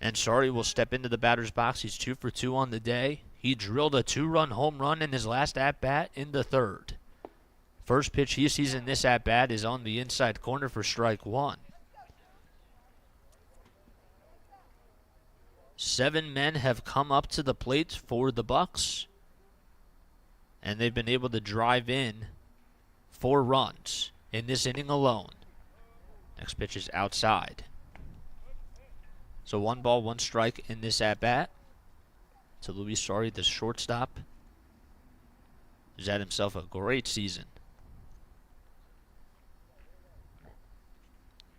And Sari will step into the batter's box. He's 2 for 2 on the day. He drilled a 2-run home run in his last at-bat in the 3rd. First pitch he sees in this at-bat is on the inside corner for strike 1. 7 men have come up to the plate for the Bucks, and they've been able to drive in 4 runs in this inning alone. Next pitch is outside. So 1 ball, 1 strike in this at-bat to Luis Sari, the shortstop, who's had himself a great season.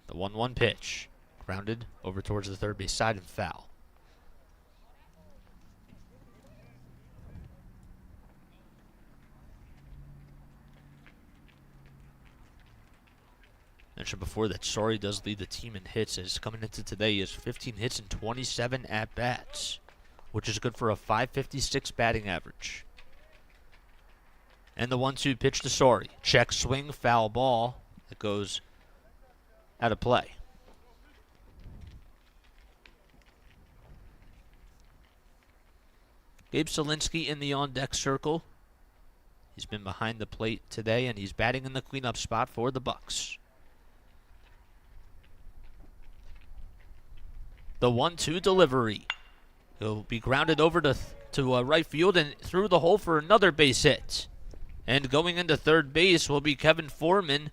The 1-1 pitch, grounded over towards the third base side and foul. Mentioned before that Sari does lead the team in hits, as coming into today he has 15 hits and 27 at-bats, which is good for a .556 batting average. And the 1-2 pitch to Sari. Check swing, foul ball. It goes out of play. Gabe Solinsky in the on-deck circle. He's been behind the plate today, and he's batting in the cleanup spot for the Bucks. The 1-2 delivery. He'll be grounded over to right field and through the hole for another base hit. And going into third base will be Kevin Foreman.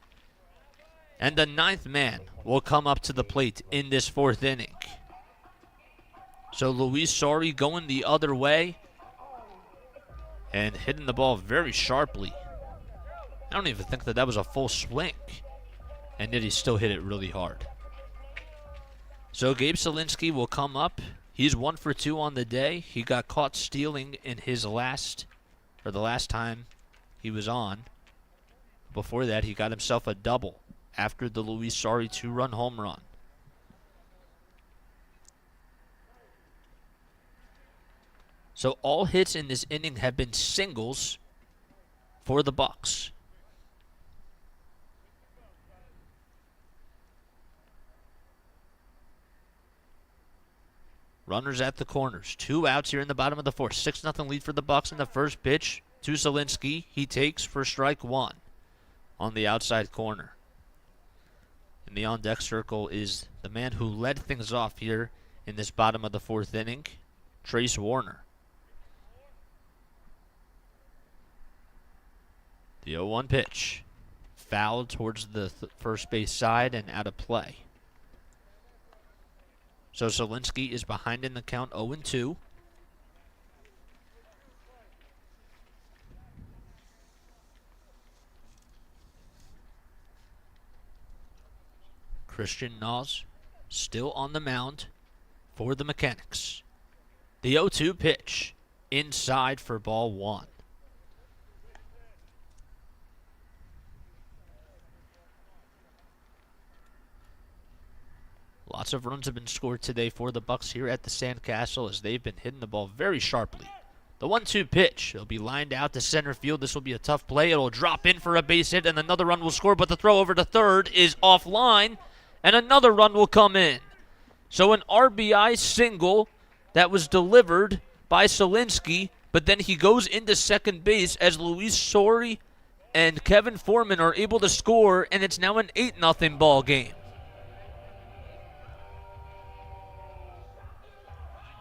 And the 9th man will come up to the plate in this 4th inning. So Luis Sari going the other way and hitting the ball very sharply I don't even think that was a full swing. And yet he still hit it really hard. So Gabe Selinsky will come up. He's 1 for 2 on the day. He got caught stealing in the last time he was on. Before that, he got himself a double after the Luis Sari 2-run home run. So all hits in this inning have been singles for the Bucs. Runners at the corners. 2 outs here in the bottom of the fourth. 6-0 lead for the Bucs in the first pitch to Selinsky. He takes for strike 1 on the outside corner. In the on-deck circle is the man who led things off here in this bottom of the fourth inning, Trace Warner. The 0-1 pitch. Fouled towards the first base side and out of play. So Selinsky is behind in the count 0-2. Christian Nas still on the mound for the Mechanics. The 0-2 pitch inside for ball 1. Lots of runs have been scored today for the Bucs here at the Sandcastle as they've been hitting the ball very sharply. The 1-2 pitch. It'll be lined out to center field. This will be a tough play. It'll drop in for a base hit, and another run will score, but the throw over to third is offline, and another run will come in. So an RBI single that was delivered by Selinsky, but then he goes into second base as Luis Sori and Kevin Foreman are able to score, and it's now an 8-0 ball game.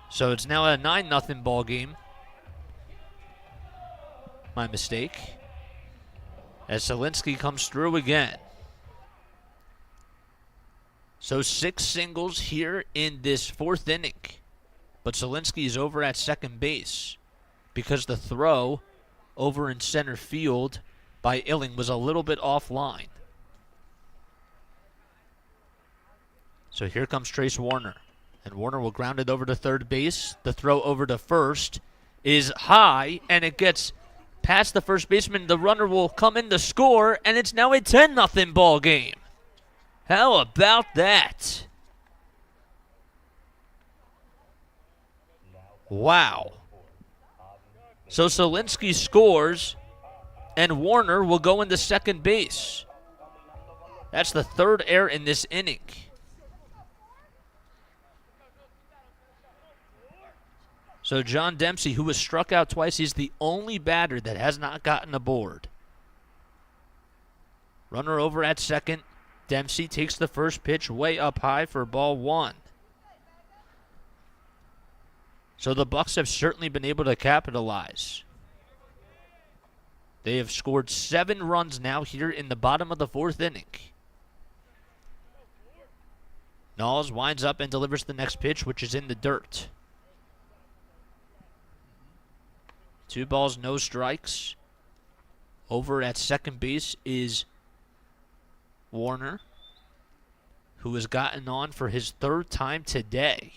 So it's now a 9-0 ball game. My mistake. As Selinsky comes through again. So 6 singles here in this fourth inning. But Selinsky is over at second base because the throw over in center field by Illing was a little bit offline. So here comes Trace Warner. And Warner will ground it over to third base. The throw over to first is high, and it gets past the first baseman. The runner will come in to score, and it's now a 10-0 ball game. How about that? Wow. So Selinsky scores, and Warner will go into second base. That's the third error in this inning. So John Dempsey, who was struck out twice, he's the only batter that has not gotten aboard. Runner over at second. Dempsey takes the first pitch way up high for ball 1. So the Bucs have certainly been able to capitalize. They have scored 7 runs now here in the bottom of the fourth inning. Knowles winds up and delivers the next pitch, which is in the dirt. 2 balls, no strikes. Over at second base is Warner, who has gotten on for his 3rd time today.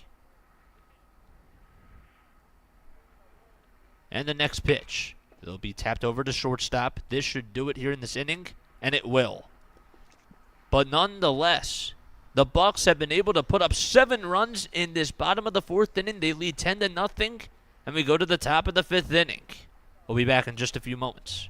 And the next pitch. It'll be tapped over to shortstop. This should do it here in this inning, and it will. But nonetheless, the Bucs have been able to put up 7 runs in this bottom of the fourth inning. They lead 10-0. And we go to the top of the 5th inning. We'll be back in just a few moments.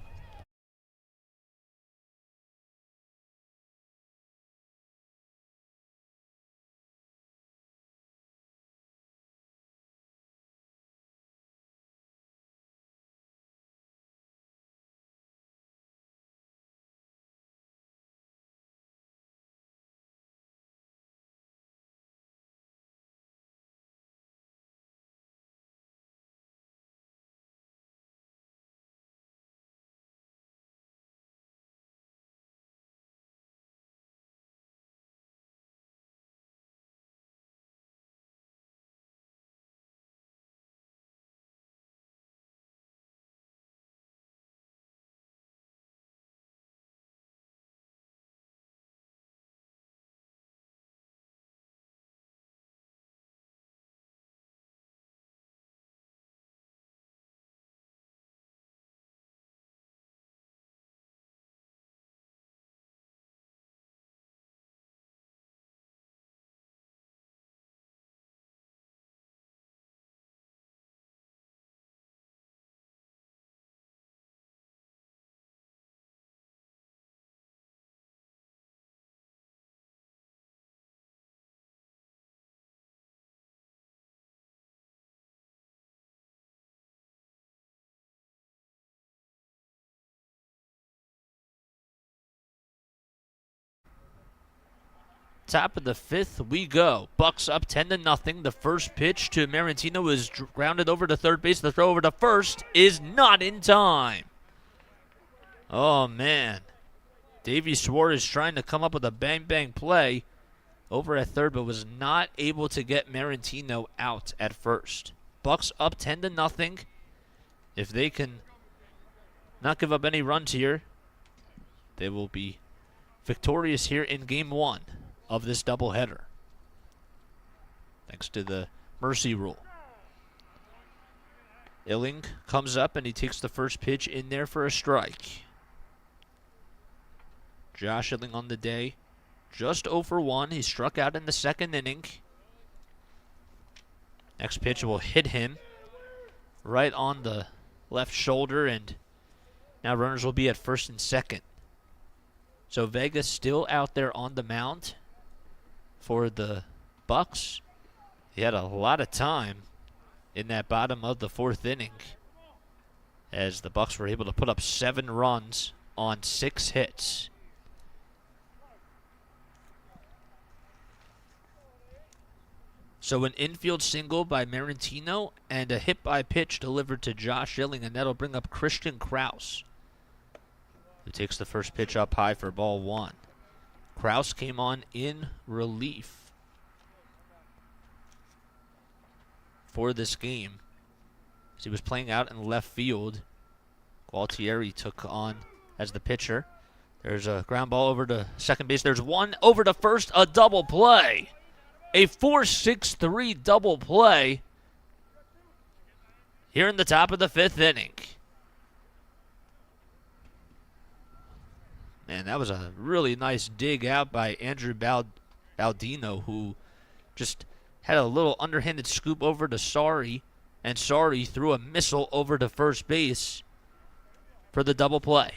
top of the 5th we go. Bucks up 10-0. The first pitch to Marantino is grounded over to third base. The throw over to first is not in time. Oh, man. Davey Suarez trying to come up with a bang-bang play over at third, but was not able to get Marantino out at first. Bucks up 10-0. If they can not give up any runs here, they will be victorious here in Game 1 of this doubleheader, thanks to the mercy rule. Illing comes up and he takes the first pitch in there for a strike. Josh Illing on the day, just 0 for 1. He struck out in the second inning. Next pitch will hit him right on the left shoulder, and now runners will be at first and second. So Vega still out there on the mound for the Bucks. He had a lot of time in that bottom of the 4th inning, as the Bucks were able to put up 7 runs on 6 hits. So an infield single by Marantino and a hit by pitch delivered to Josh Illing, and that'll bring up Christian Kraus, who takes the first pitch up high for ball 1. Kraus came on in relief for this game, as he was playing out in left field. Gualtieri took on as the pitcher. There's a ground ball over to second base. There's one over to first, a double play. A 4-6-3 double play here in the top of the 5th inning. Man, that was a really nice dig out by Andrew Baldino, who just had a little underhanded scoop over to Sari, and Sari threw a missile over to first base for the double play.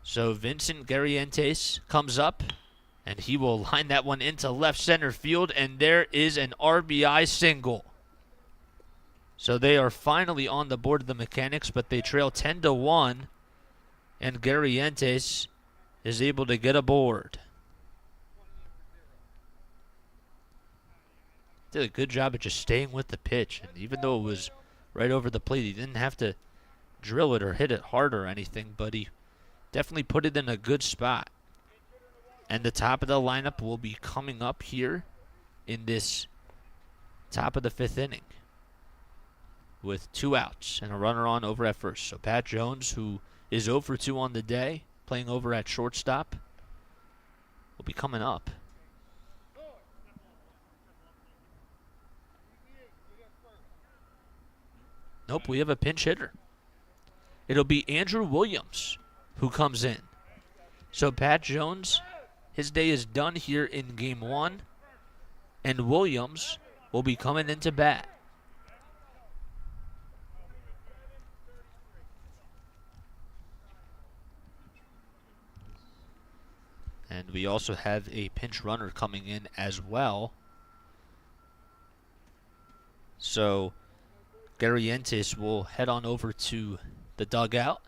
So Vincent Garrientes comes up, and he will line that one into left center field, and there is an RBI single. So they are finally on the board of the Mechanics, but they trail 10-1, and Garrientes is able to get aboard. Did a good job of just staying with the pitch, and even though it was right over the plate, he didn't have to drill it or hit it hard or anything, but he definitely put it in a good spot. And the top of the lineup will be coming up here in this top of the 5th inning with 2 outs and a runner on over at first. So Pat Jones, who is 0 for 2 on the day, playing over at shortstop, will be coming up. Nope, we have a pinch hitter. It'll be Andrew Williams who comes in. So Pat Jones, his day is done here in Game 1, and Williams will be coming into bat. And we also have a pinch runner coming in as well. So Garrientes will head on over to the dugout.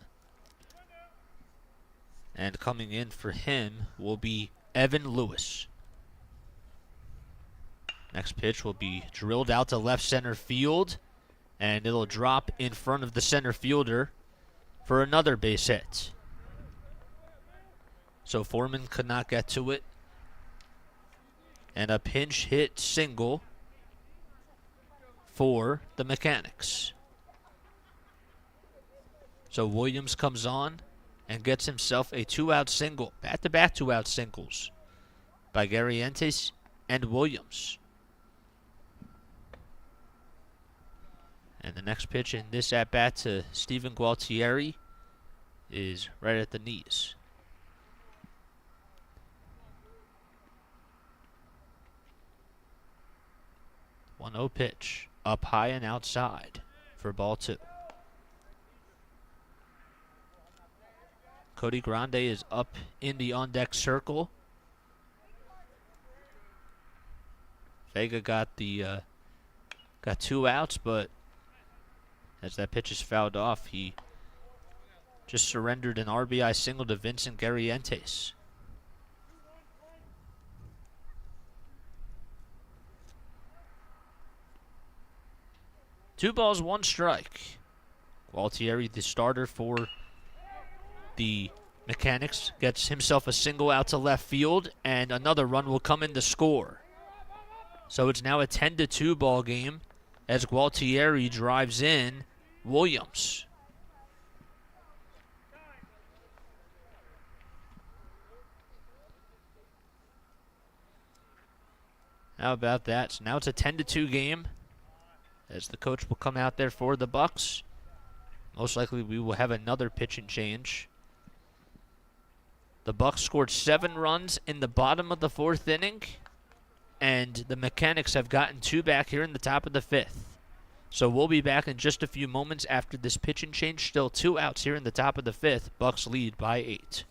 And coming in for him will be Evan Lewis. Next pitch will be drilled out to left center field, and it'll drop in front of the center fielder for another base hit. So Foreman could not get to it. And a pinch hit single for the Mechanics. So Williams comes on and gets himself a 2-out single. Back-to-back 2-out singles by Garrientes and Williams. And the next pitch in this at-bat to Stephen Gualtieri is right at the knees. 1-0 pitch, up high and outside for ball 2. Cody Grande is up in the on-deck circle. Vega got 2 outs, but as that pitch is fouled off, he just surrendered an RBI single to Vincent Garrientes. Two balls, one strike. Gualtieri, the starter for the Mechanics, gets himself a single out to left field, and another run will come in to score. So it's now a 10-2 ball game as Gualtieri drives in Williams. How about that? So now it's a 10-2 game as the coach will come out there for the Bucks. Most likely we will have another pitching change. The Bucks scored 7 runs in the bottom of the 4th inning, and the Mechanics have gotten 2 back here in the top of the 5th. So we'll be back in just a few moments after this pitching change. Still 2 outs here in the top of the 5th. Bucks lead by 8.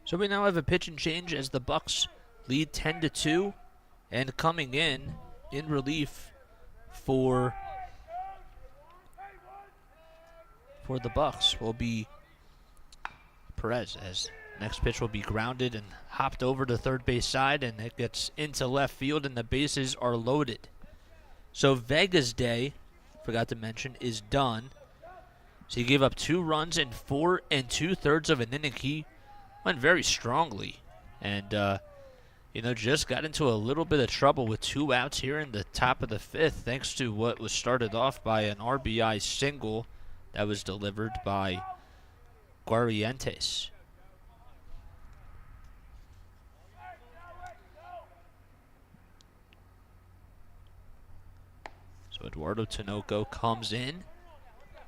So we now have a pitching change as the Bucks lead 10-2, and coming in relief for the Bucks will be Perez, as next pitch will be grounded and hopped over to third base side, and it gets into left field, and the bases are loaded. So Vega's day, forgot to mention, is done. So he gave up 2 runs in 4 2/3 of an inning. He went very strongly, and just got into a little bit of trouble with 2 outs here in the top of the 5th, thanks to what was started off by an RBI single that was delivered by Guarrientes. So Eduardo Tinoco comes in,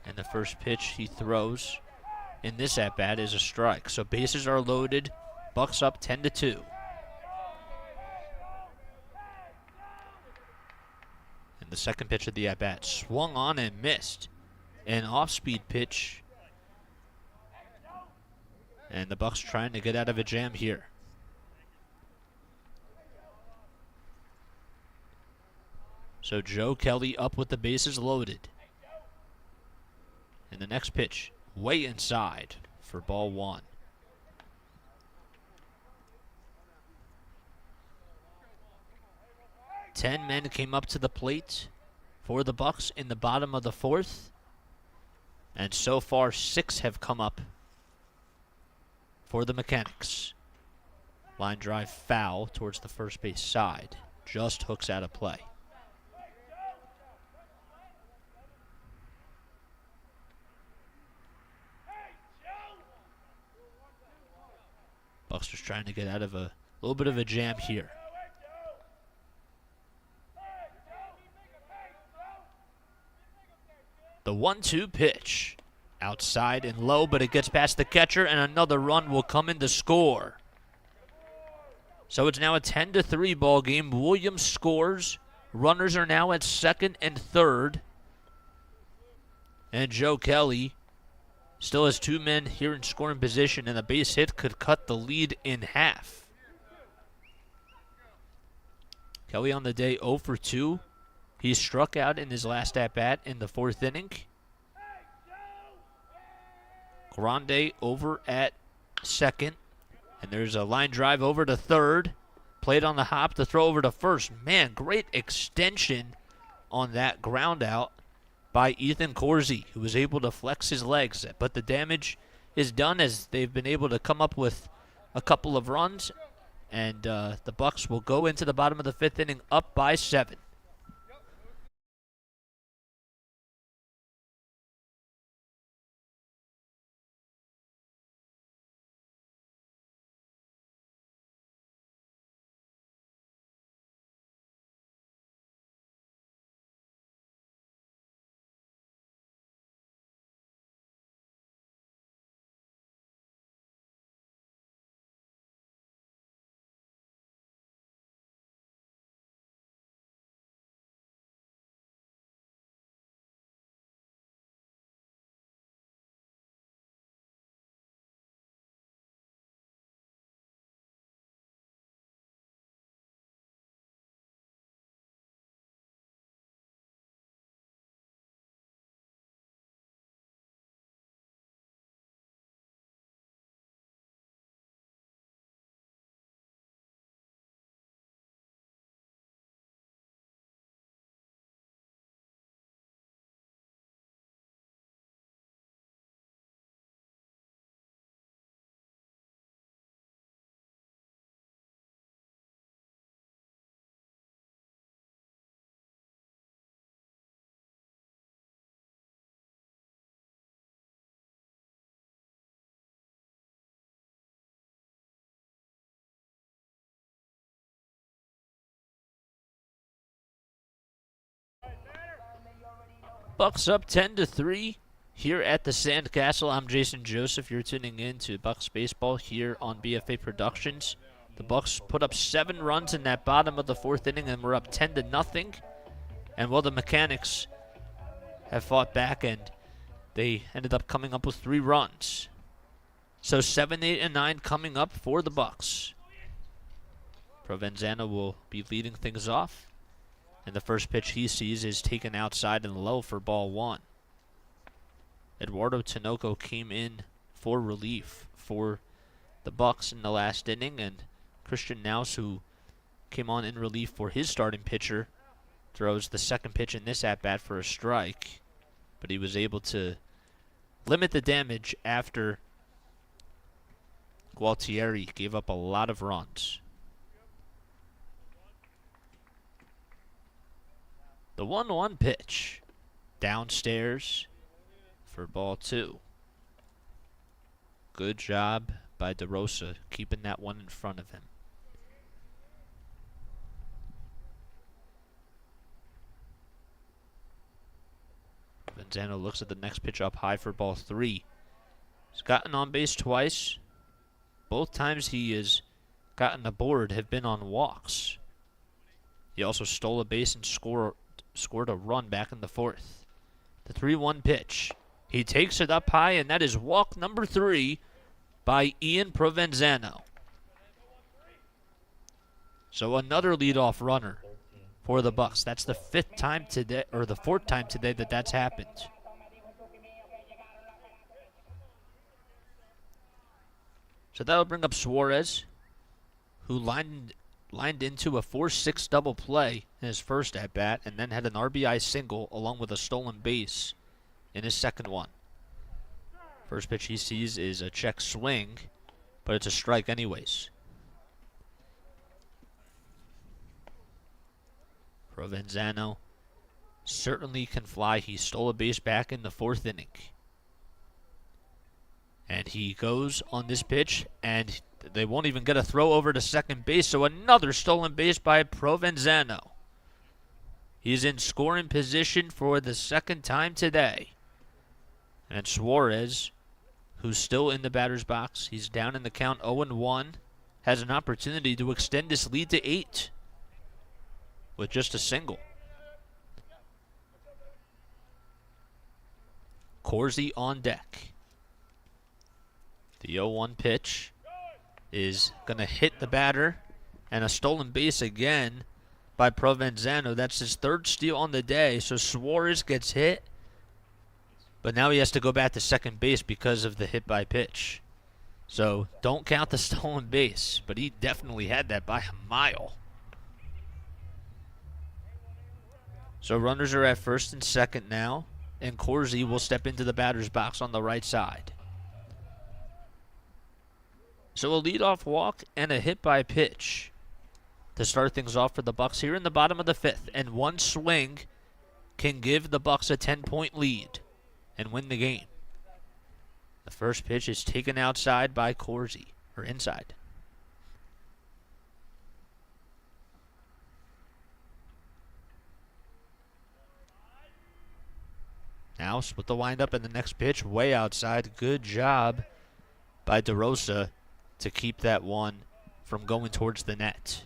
and the first pitch he throws in this at-bat is a strike. So bases are loaded, Bucks up 10-2. And the second pitch of the at-bat swung on and missed. An off-speed pitch, and the Bucks trying to get out of a jam here. So Joe Kelly up with the bases loaded. And the next pitch, way inside for ball 1. Ten men came up to the plate for the Bucks in the bottom of the 4th. And so far, 6 have come up for the Mechanics. Line drive foul towards the first base side. Just hooks out of play. Bucks just trying to get out of a little bit of a jam here. The 1-2 pitch. Outside and low, but it gets past the catcher, and another run will come in to score. So it's now a 10-3 ball game. Williams scores. Runners are now at second and third. And Joe Kelly still has two men here in scoring position, and a base hit could cut the lead in half. Kelly on the day 0 for 2. He struck out in his last at-bat in the fourth inning. Grande over at second. And there's a line drive over to third. Played on the hop to throw over to first. Man, great extension on that ground out by Ethan Corsi, who was able to flex his legs. But the damage is done as they've been able to come up with a couple of runs. And the Bucs will go into the bottom of the fifth inning up by 7. Bucs up 10-3 here at the Sandcastle. I'm Jason Joseph. You're tuning in to Bucs Baseball here on BFA Productions. The Bucs put up 7 runs in that bottom of the fourth inning, and we're up 10-0. And well, the Mechanics have fought back, and they ended up coming up with 3 runs. So 7, 8, and 9 coming up for the Bucs. Provenzano will be leading things off. And the first pitch he sees is taken outside and low for ball 1. Eduardo Tinoco came in for relief for the Bucs in the last inning, and Christian Naus, who came on in relief for his starting pitcher, throws the second pitch in this at-bat for a strike. But he was able to limit the damage after Gualtieri gave up a lot of runs. The 1-1 pitch downstairs for ball 2. Good job by DeRosa keeping that one in front of him. Provenzano looks at the next pitch up high for ball 3. He's gotten on base twice. Both times he has gotten aboard have been on walks. He also stole a base and scored a run back in the fourth. The 3-1 pitch. He takes it up high, and that is walk number 3 by Ian Provenzano. So another leadoff runner for the Bucs. That's the 5th time today, or the 4th time today that that's happened. So that'll bring up Suarez, who lined into a 4-6 double play in his first at-bat, and then had an RBI single along with a stolen base in his second one. First pitch he sees is a check swing, but it's a strike anyways. Provenzano certainly can fly. He stole a base back in the 4th inning. And he goes on this pitch, and they won't even get a throw over to second base, so another stolen base by Provenzano. He's in scoring position for the 2nd time today. And Suarez, who's still in the batter's box, he's down in the count 0-1, has an opportunity to extend this lead to 8 with just a single. Corsi on deck. The 0-1 pitch is going to hit the batter, and a stolen base again by Provenzano. That's his 3rd steal on the day, so Suarez gets hit, but now he has to go back to second base because of the hit by pitch. So don't count the stolen base, but he definitely had that by a mile. So runners are at first and second now, and Corsi will step into the batter's box on the right side. So a leadoff walk and a hit by pitch to start things off for the Bucs here in the bottom of the 5th, and one swing can give the Bucs a 10-point lead and win the game. The first pitch is taken outside by Corsi, or inside. Now split the windup, and the next pitch way outside. Good job by DeRosa to keep that one from going towards the net.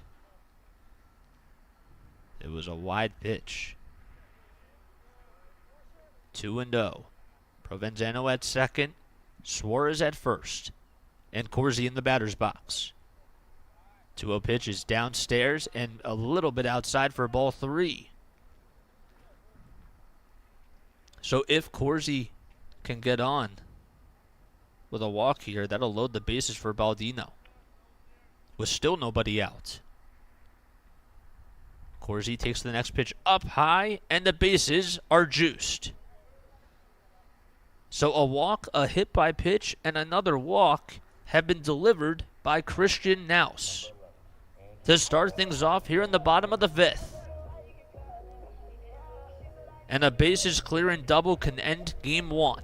It was a wide pitch. 2-0. Provenzano at second, Suarez at first, and Corsi in the batter's box. 2-0 pitch is downstairs and a little bit outside for ball 3. So if Corsi can get on with a walk here, that'll load the bases for Baldino, with still nobody out. Corsi takes the next pitch up high, and the bases are juiced. So a walk, a hit by pitch, and another walk have been delivered by Christian Naus to start things off here in the bottom of the 5th. And a bases clearing double can end game 1.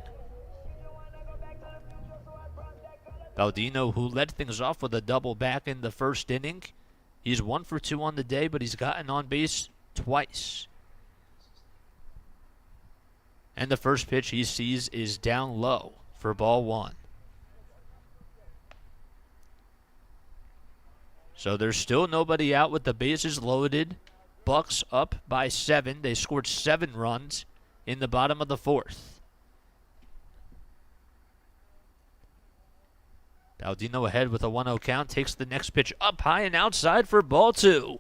Baldino, who led things off with a double back in the first inning. He's 1 for 2 on the day, but he's gotten on base twice. And the first pitch he sees is down low for ball 1. So there's still nobody out with the bases loaded. Bucs up by 7. They scored 7 runs in the bottom of the 4th. Baldino ahead with a 1-0 count, takes the next pitch up high and outside for ball 2.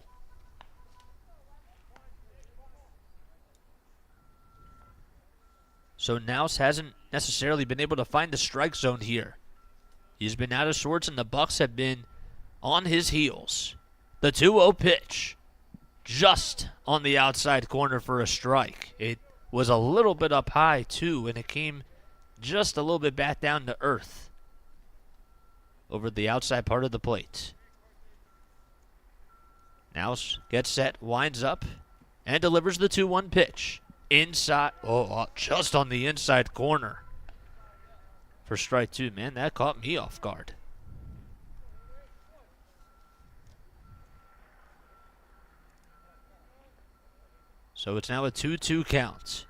So Naus hasn't necessarily been able to find the strike zone here. He's been out of sorts, and the Bucs have been on his heels. The 2-0 pitch, just on the outside corner for a strike. It was a little bit up high, too, and it came just a little bit back down to earth over the outside part of the plate. Naus gets set, winds up, and delivers the 2-1 pitch. Inside, just on the inside corner for strike 2. Man, that caught me off guard. So it's now a 2-2 count.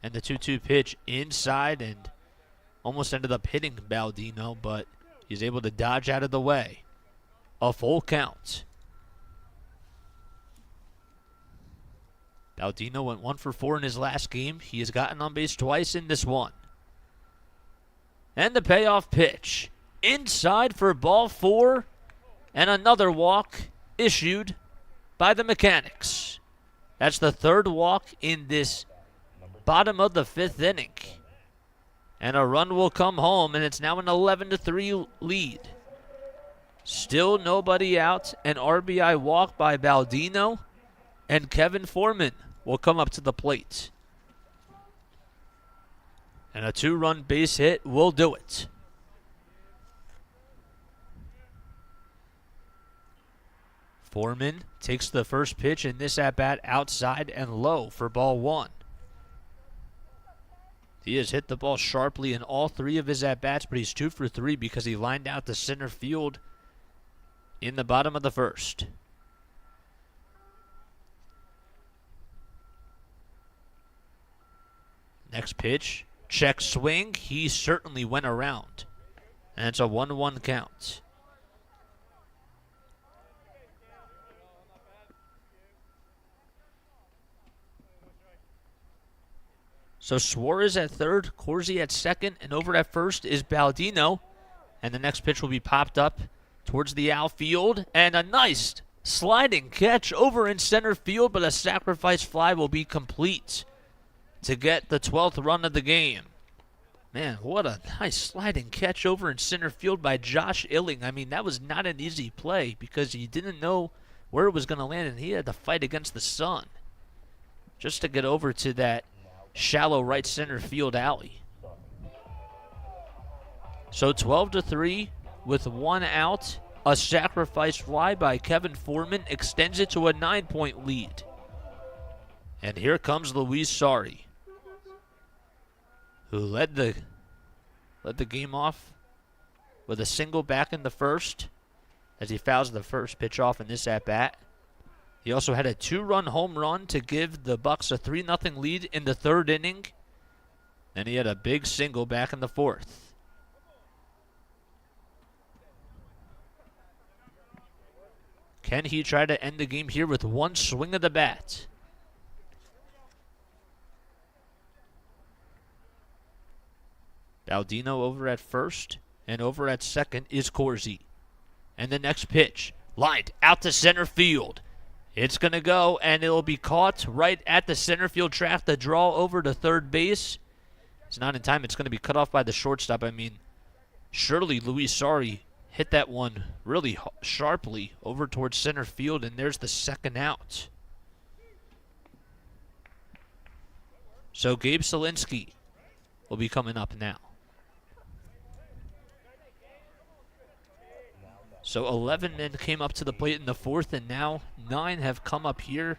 And the 2-2 pitch inside, and almost ended up hitting Baldino, but he's able to dodge out of the way. A full count. Baldino went 1 for 4 in his last game. He has gotten on base twice in this one. And the payoff pitch. Inside for ball 4. And another walk issued by the Mechanics. That's the 3rd walk in this bottom of the 5th inning. And a run will come home, and it's now an 11-3 lead. Still nobody out. An RBI walk by Baldino, and Kevin Foreman will come up to the plate. And a 2-run base hit will do it. Foreman takes the first pitch in this at-bat outside and low for ball 1. He has hit the ball sharply in all 3 of his at-bats, but he's 2 for 3 because he lined out to center field in the bottom of the 1st. Next pitch Check swing. He certainly went around. And it's a 1-1 count. So Suarez at third, Corsi at second, and over at first is Baldino. And the next pitch will be popped up towards the outfield. And a nice sliding catch over in center field, but a sacrifice fly will be complete to get the 12th run of the game. Man, what a nice sliding catch over in center field by Josh Illing. I mean, that was not an easy play because he didn't know where it was going to land, and he had to fight against the sun just to get over to that shallow right center field alley. So 12-3 with 1 out. A sacrifice fly by Kevin Foreman extends it to a 9-point lead. And here comes Luis Sari, who led the game off with a single back in the first as he fouls the first pitch off in this at-bat. He also had a 2-run home run to give the Bucs a 3-0 lead in the third inning. Then he had a big single back in the fourth. Can he try to end the game here with one swing of the bat? Baldino over at first, and over at second is Corsi. And the next pitch, lined out to center field. It's going to go, and it'll be caught right at the center field track. The draw over to third base. It's not in time. It's going to be cut off by the shortstop. I mean, surely Luis Sari hit that one really sharply over towards center field, and there's the second out. So Gabe Selinsky will be coming up now. So 11 men came up to the plate in the fourth, and now 7 have come up here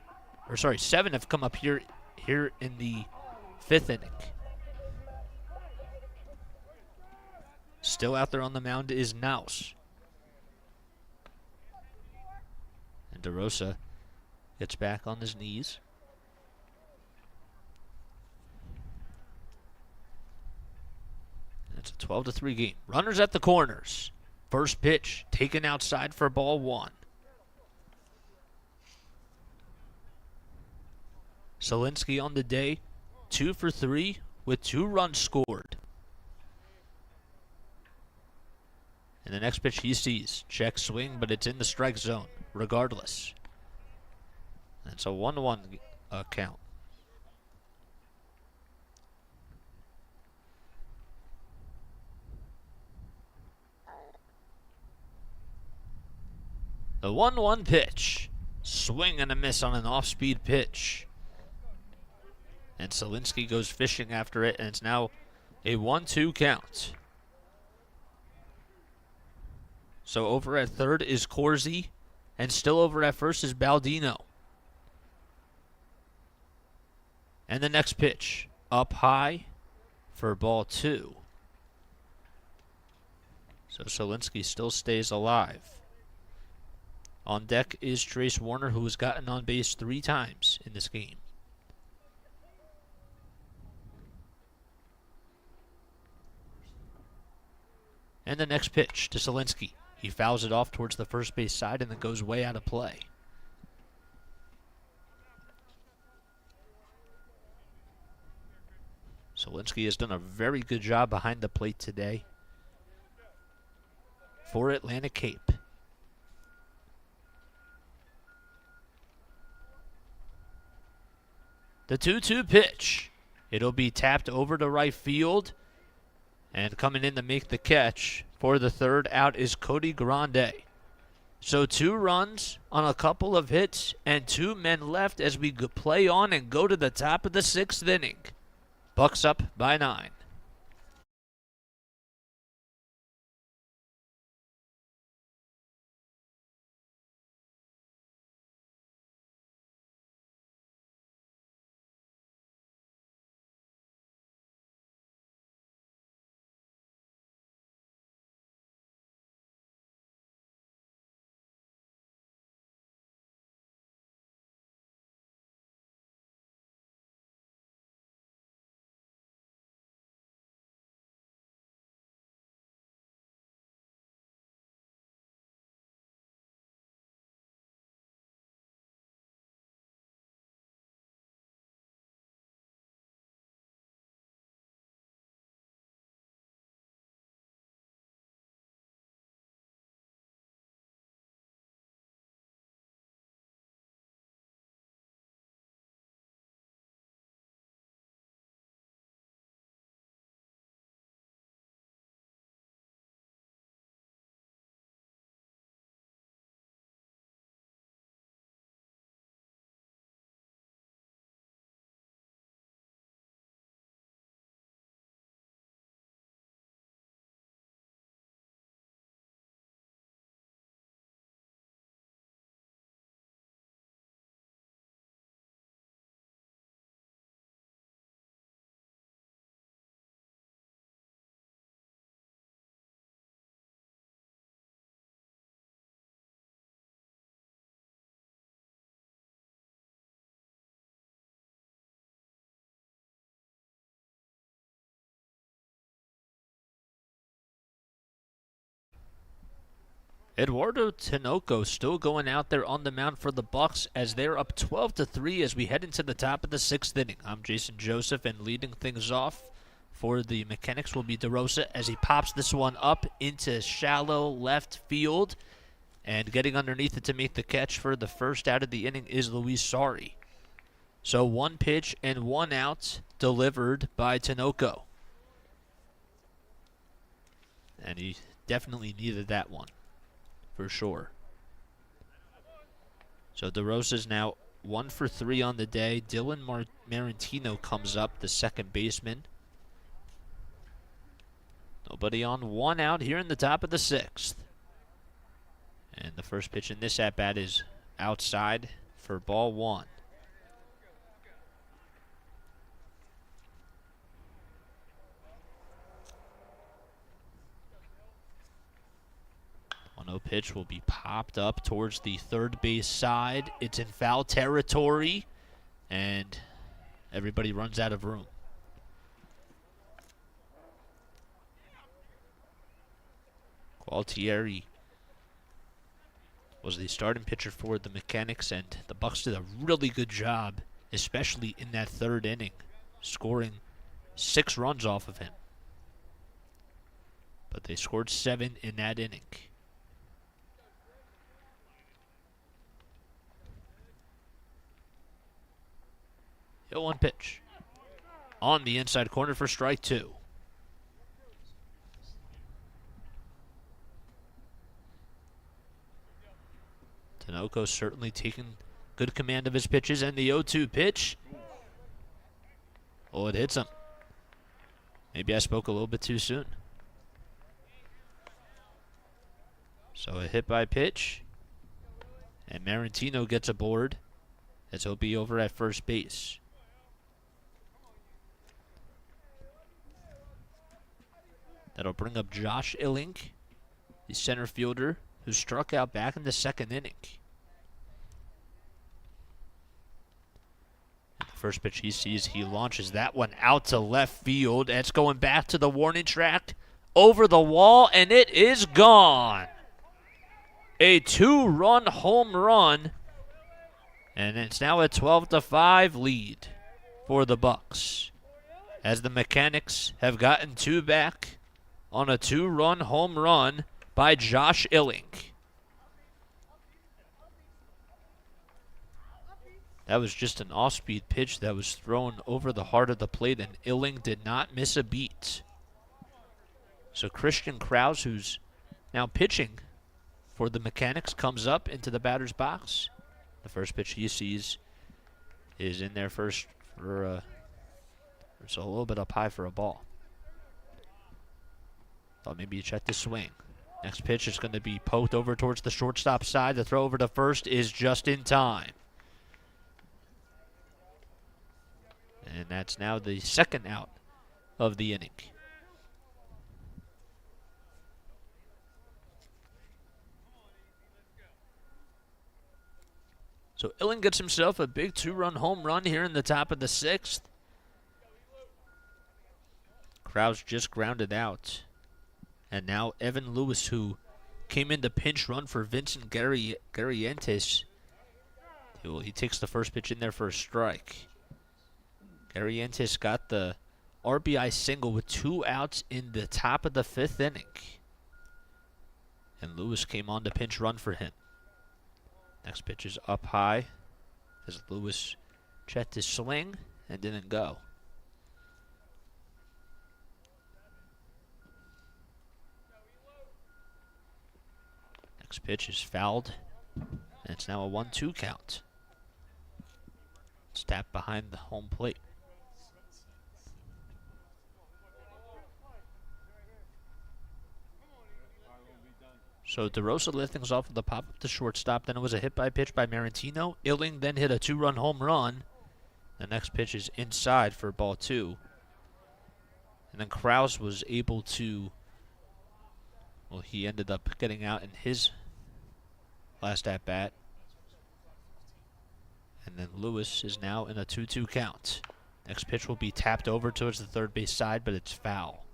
in the fifth inning. Still out there on the mound is Naus. And DeRosa gets back on his knees. It's a 12-3 game. Runners at the corners. First pitch taken outside for ball 1. Selinsky on the day, 2 for 3 with 2 runs scored. And the next pitch he sees, check swing, but it's in the strike zone regardless. That's a 1-1 count. The 1-1 pitch. Swing and a miss on an off-speed pitch. And Selinsky goes fishing after it, and it's now a 1-2 count. So over at third is Corsi, and still over at first is Baldino. And the next pitch, up high for ball 2. So Selinsky still stays alive. On deck is Trace Warner, who has gotten on base 3 times in this game. And the next pitch to Selinsky. He fouls it off towards the first base side and then goes way out of play. Selinsky has done a very good job behind the plate today for Atlantic Cape. The 2-2 pitch. It'll be tapped over to right field. And coming in to make the catch for the third out is Cody Grande. So 2 runs on a couple of hits and 2 men left as we play on and go to the top of the 6th inning. Bucks up by 9. Eduardo Tinoco still going out there on the mound for the Bucs as they're up 12-3 as we head into the top of the 6th inning. I'm Jason Joseph, and leading things off for the Mechanics will be DeRosa as he pops this one up into shallow left field. And getting underneath it to make the catch for the first out of the inning is Luis Sari. So 1 pitch and 1 out delivered by Tinoco. And he definitely needed that one, for sure. So DeRosa's now 1 for 3 on the day. Dylan Marantino comes up, the second baseman. Nobody on, 1 out here in the top of the 6th. And the first pitch in this at-bat is outside for ball 1. No pitch will be popped up towards the third base side. It's in foul territory, and everybody runs out of room. Gualtieri was the starting pitcher for the Mechanics, and the Bucs did a really good job, especially in that 3rd inning, scoring 6 runs off of him. But they scored 7 in that inning. Hill 1 pitch. On the inside corner for strike 2. Tinoco certainly taking good command of his pitches, and the 0-2 pitch. Oh, it hits him. Maybe I spoke a little bit too soon. So a hit by pitch. And Marantino gets aboard as he'll be over at first base. That'll bring up Josh Illink, the center fielder, who struck out back in the 2nd inning. And the first pitch he sees, he launches that one out to left field. And it's going back to the warning track, over the wall, and it is gone. A 2-run home run, and it's now a 12-5 lead for the Bucs, as the Mechanics have gotten 2 back on a 2-run home run by Josh Illink. That was just an off-speed pitch that was thrown over the heart of the plate, and Illink did not miss a beat. So Christian Krause, who's now pitching for the Mechanics, comes up into the batter's box. The first pitch he sees is in there first for it's a little bit up high for a ball. Thought maybe you check the swing. Next pitch is going to be poked over towards the shortstop side. The throw over to first is just in time. And that's now the 2nd out of the inning. So Illink gets himself a big 2-run home run here in the top of the 6th. Krause just grounded out. And now Evan Lewis, who came in to pinch run for Vincent Garrientes, he takes the first pitch in there for a strike. Garrientes got the RBI single with 2 outs in the top of the 5th inning. And Lewis came on to pinch run for him. Next pitch is up high as Lewis checked his swing and didn't go. Next pitch is fouled, and it's now a 1-2 count. It's tapped behind the home plate. So DeRosa lit things off with a pop-up to shortstop. Then it was a hit by pitch by Marantino. Illink then hit a 2-run home run. The next pitch is inside for ball 2. And then Krause was able to, well, he ended up getting out in his last at-bat. And then Lewis is now in a 2-2 count. Next pitch will be tapped over towards the third base side, but it's foul.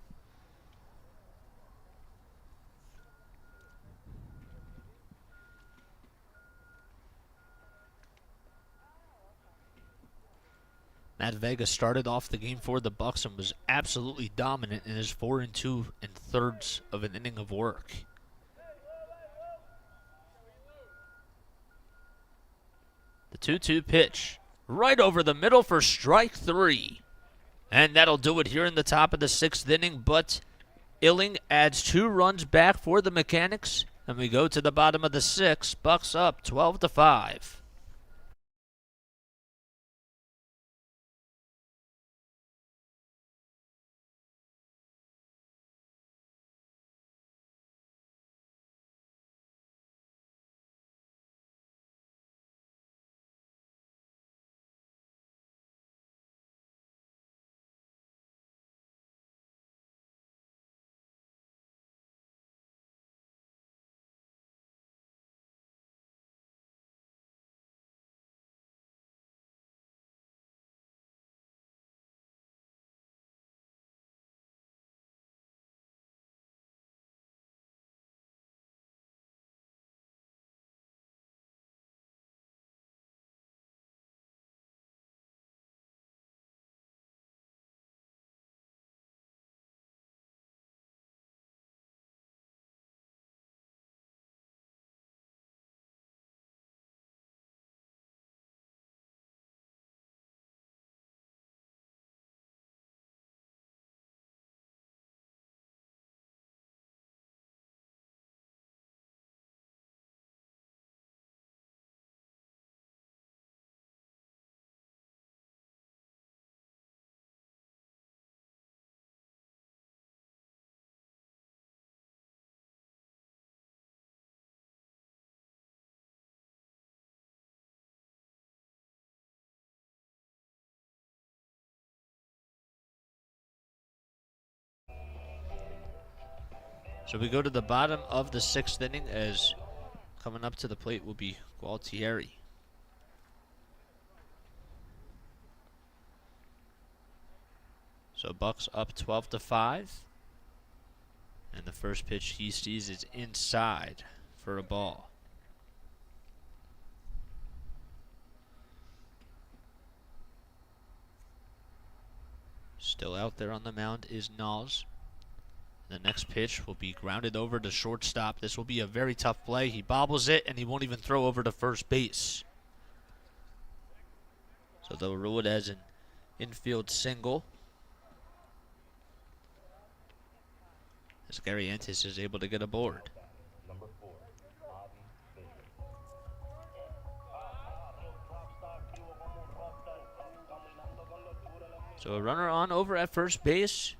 Matt Vega started off the game for the Bucks and was absolutely dominant in his 4 2/3 of an inning of work. The 2-2 pitch right over the middle for strike 3. And that'll do it here in the top of the 6th inning, but Illing adds 2 runs back for the Mechanics, and we go to the bottom of the 6th. Bucks up 12-5. So we go to the bottom of the 6th inning, as coming up to the plate will be Gualtieri. So Bucks up 12-5. And the first pitch he sees is inside for a ball. Still out there on the mound is Nas. The next pitch will be grounded over to shortstop. This will be a very tough play. He bobbles it, and he won't even throw over to first base. So they'll rule it as an infield single, as Gary Antis is able to get aboard. So a runner on over at first base.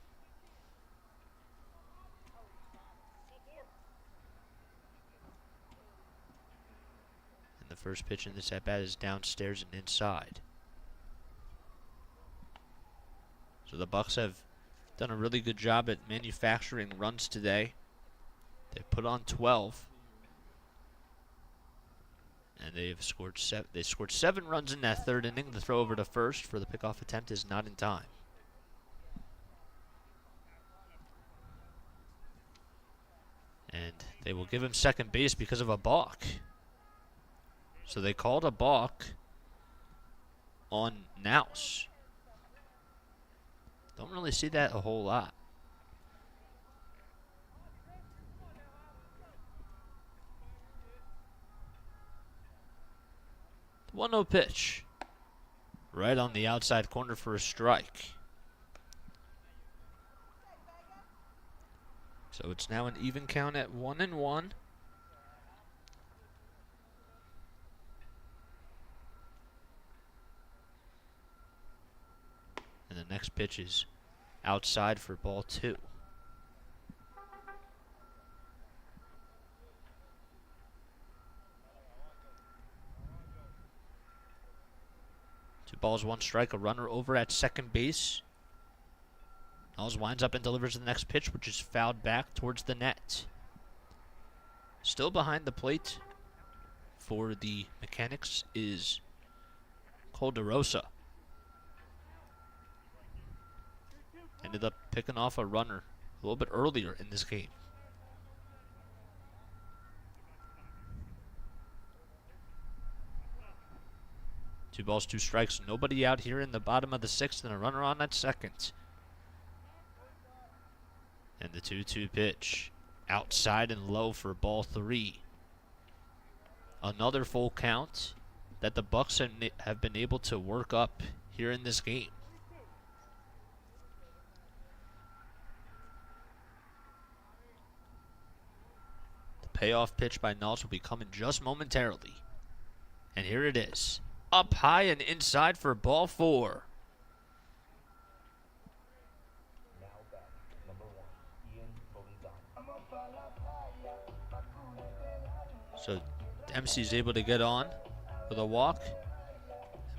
And the first pitch in this at-bat is downstairs and inside. So the Bucks have done a really good job at manufacturing runs today. They put on 12. And they've scored they scored 7 runs in that 3rd inning. The throw over to first for the pickoff attempt is not in time. And they will give him second base because of a balk. So they called a balk on Naus. Don't really see that a whole lot. The 1-0 pitch. Right on the outside corner for a strike. So it's now an even count at 1-1. And the next pitch is outside for ball 2. Two balls, 1 strike, a runner over at second base. Knowles winds up and delivers the next pitch, which is fouled back towards the net. Still behind the plate for the Mechanics is Calderosa. Ended up picking off a runner a little bit earlier in this game. 2 balls, 2 strikes. Nobody out here in the bottom of the 6th and a runner on at second. And the 2-2 pitch. Outside and low for ball 3. Another full count that the Bucks have been able to work up here in this game. The payoff pitch by Knowles will be coming just momentarily. And here it is. Up high and inside for ball 4. So Dempsey's able to get on with a walk.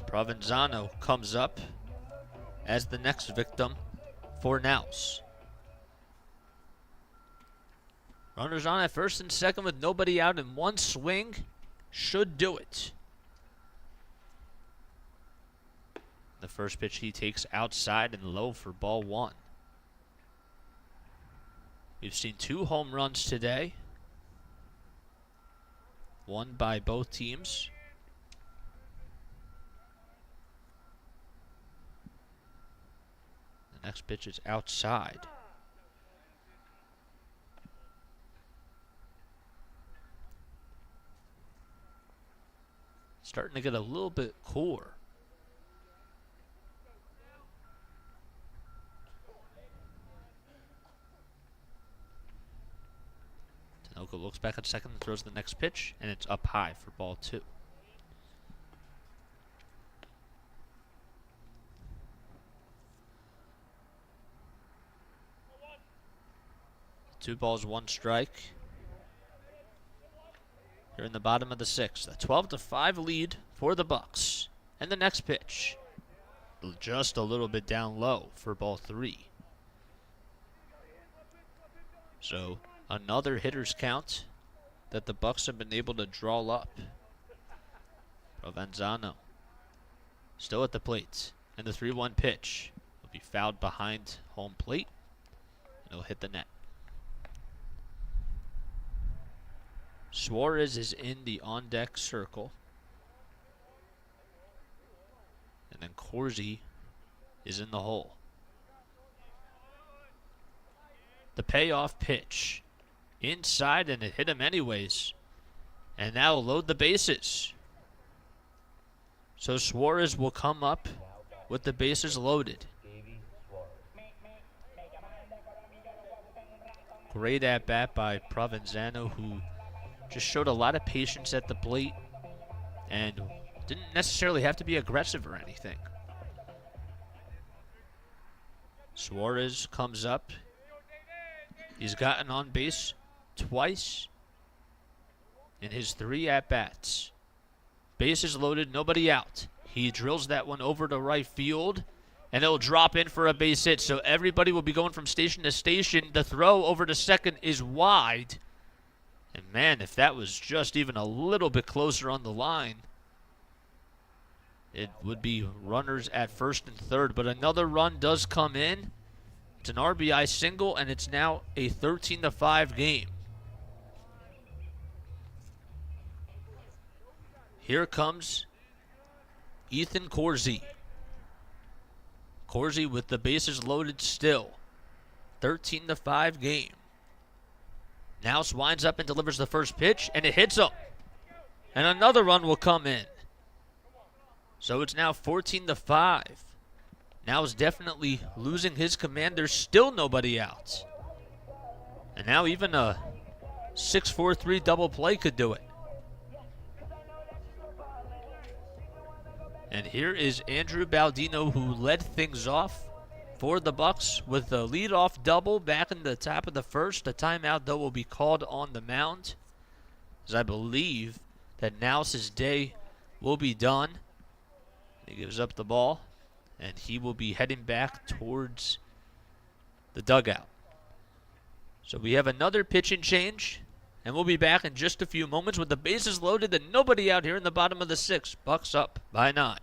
Provenzano comes up as the next victim for Knowles. Runners on at first and second with nobody out, and one swing should do it. The first pitch he takes outside and low for ball 1. We've seen 2 home runs today. One by both teams. The next pitch is outside. Starting to get a little bit cooler. Tanoka looks back at second and throws the next pitch, and it's up high for ball 2. 2 balls, 1 strike. Here in the bottom of the 6th. A 12-5 lead for the Bucks. And the next pitch, just a little bit down low for ball 3. So another hitter's count that the Bucks have been able to draw up. Provenzano still at the plate. And the 3-1 pitch will be fouled behind home plate. And it'll hit the net. Suarez is in the on-deck circle. And then Corsi is in the hole. The payoff pitch. Inside, and it hit him anyways. And now load the bases. So Suarez will come up with the bases loaded. Great at-bat by Provenzano, who just showed a lot of patience at the plate and didn't necessarily have to be aggressive or anything. Suarez comes up. He's gotten on base twice in his 3 at-bats. Bases loaded, nobody out. He drills that one over to right field, and it'll drop in for a base hit. So everybody will be going from station to station. The throw over to second is wide. And man, if that was just even a little bit closer on the line, it would be runners at first and third. But another run does come in. It's an RBI single, and it's now a 13-5 game. Here comes Ethan Corsi. Corsi with the bases loaded still. 13-5 game. Now winds up and delivers the first pitch, and it hits him. And another run will come in. So it's now 14-5. Now is definitely losing his command. There's still nobody out. And now even a 6-4-3 double play could do it. And here is Andrew Baldino, who led things off for the Bucks with a leadoff double back in the top of the first. The timeout, though, will be called on the mound, as I believe that Now's day will be done. He gives up the ball, and he will be heading back towards the dugout. So we have another pitching change, and we'll be back in just a few moments with the bases loaded and nobody out here in the bottom of the 6th. Bucks up by 9.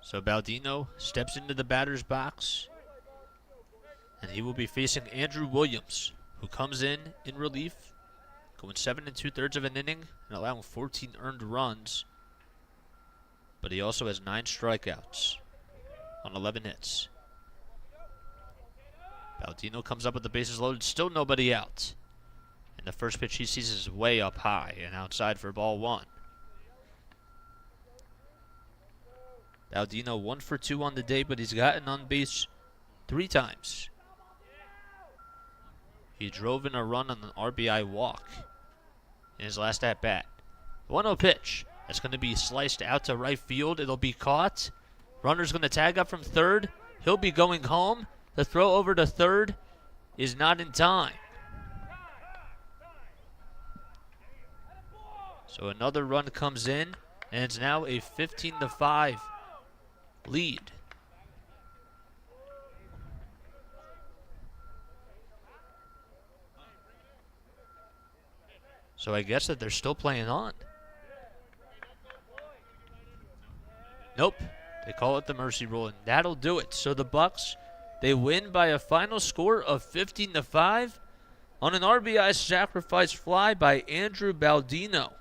So Baldino steps into the batter's box, and he will be facing Andrew Williams, who comes in relief, going 7 2/3 of an inning and allowing 14 earned runs. But he also has 9 strikeouts on 11 hits. Baldino comes up with the bases loaded, still nobody out. And the first pitch he sees is way up high and outside for ball 1. Baldino 1 for 2 on the day, but he's gotten on base 3 times. He drove in a run on an RBI walk in his last at-bat. 1-0 pitch. That's going to be sliced out to right field. It'll be caught. Runner's going to tag up from third. He'll be going home. The throw over to third is not in time. So another run comes in, and it's now a 15-5 lead. So I guess that they're still playing on. Nope. They call it the mercy rule, and that'll do it. So the Bucks, they win by a final score of 15-5 on an RBI sacrifice fly by Andrew Baldino.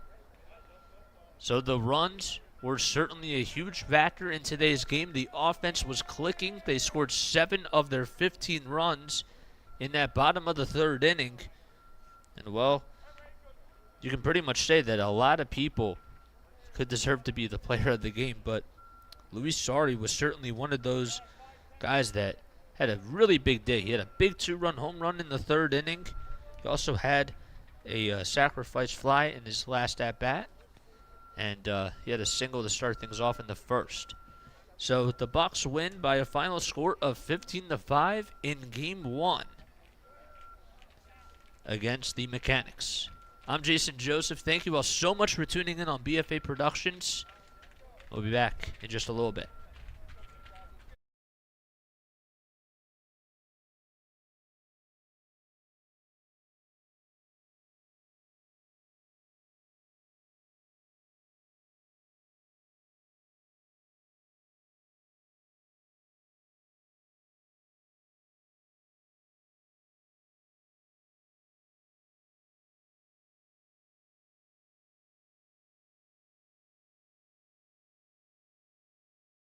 So the runs were certainly a huge factor in today's game. The offense was clicking. They scored 7 of their 15 runs in that bottom of the 3rd inning. And, well, you can pretty much say that a lot of people could deserve to be the player of the game, but Luis Sarri was certainly one of those guys that had a really big day. He had a big 2-run home run in the 3rd inning. He also had a sacrifice fly in his last at-bat, and he had a single to start things off in the 1st. So the Bucks win by a final score of 15-5 in Game 1 against the Mechanics. I'm Jason Joseph. Thank you all so much for tuning in on BFA Productions. We'll be back in just a little bit.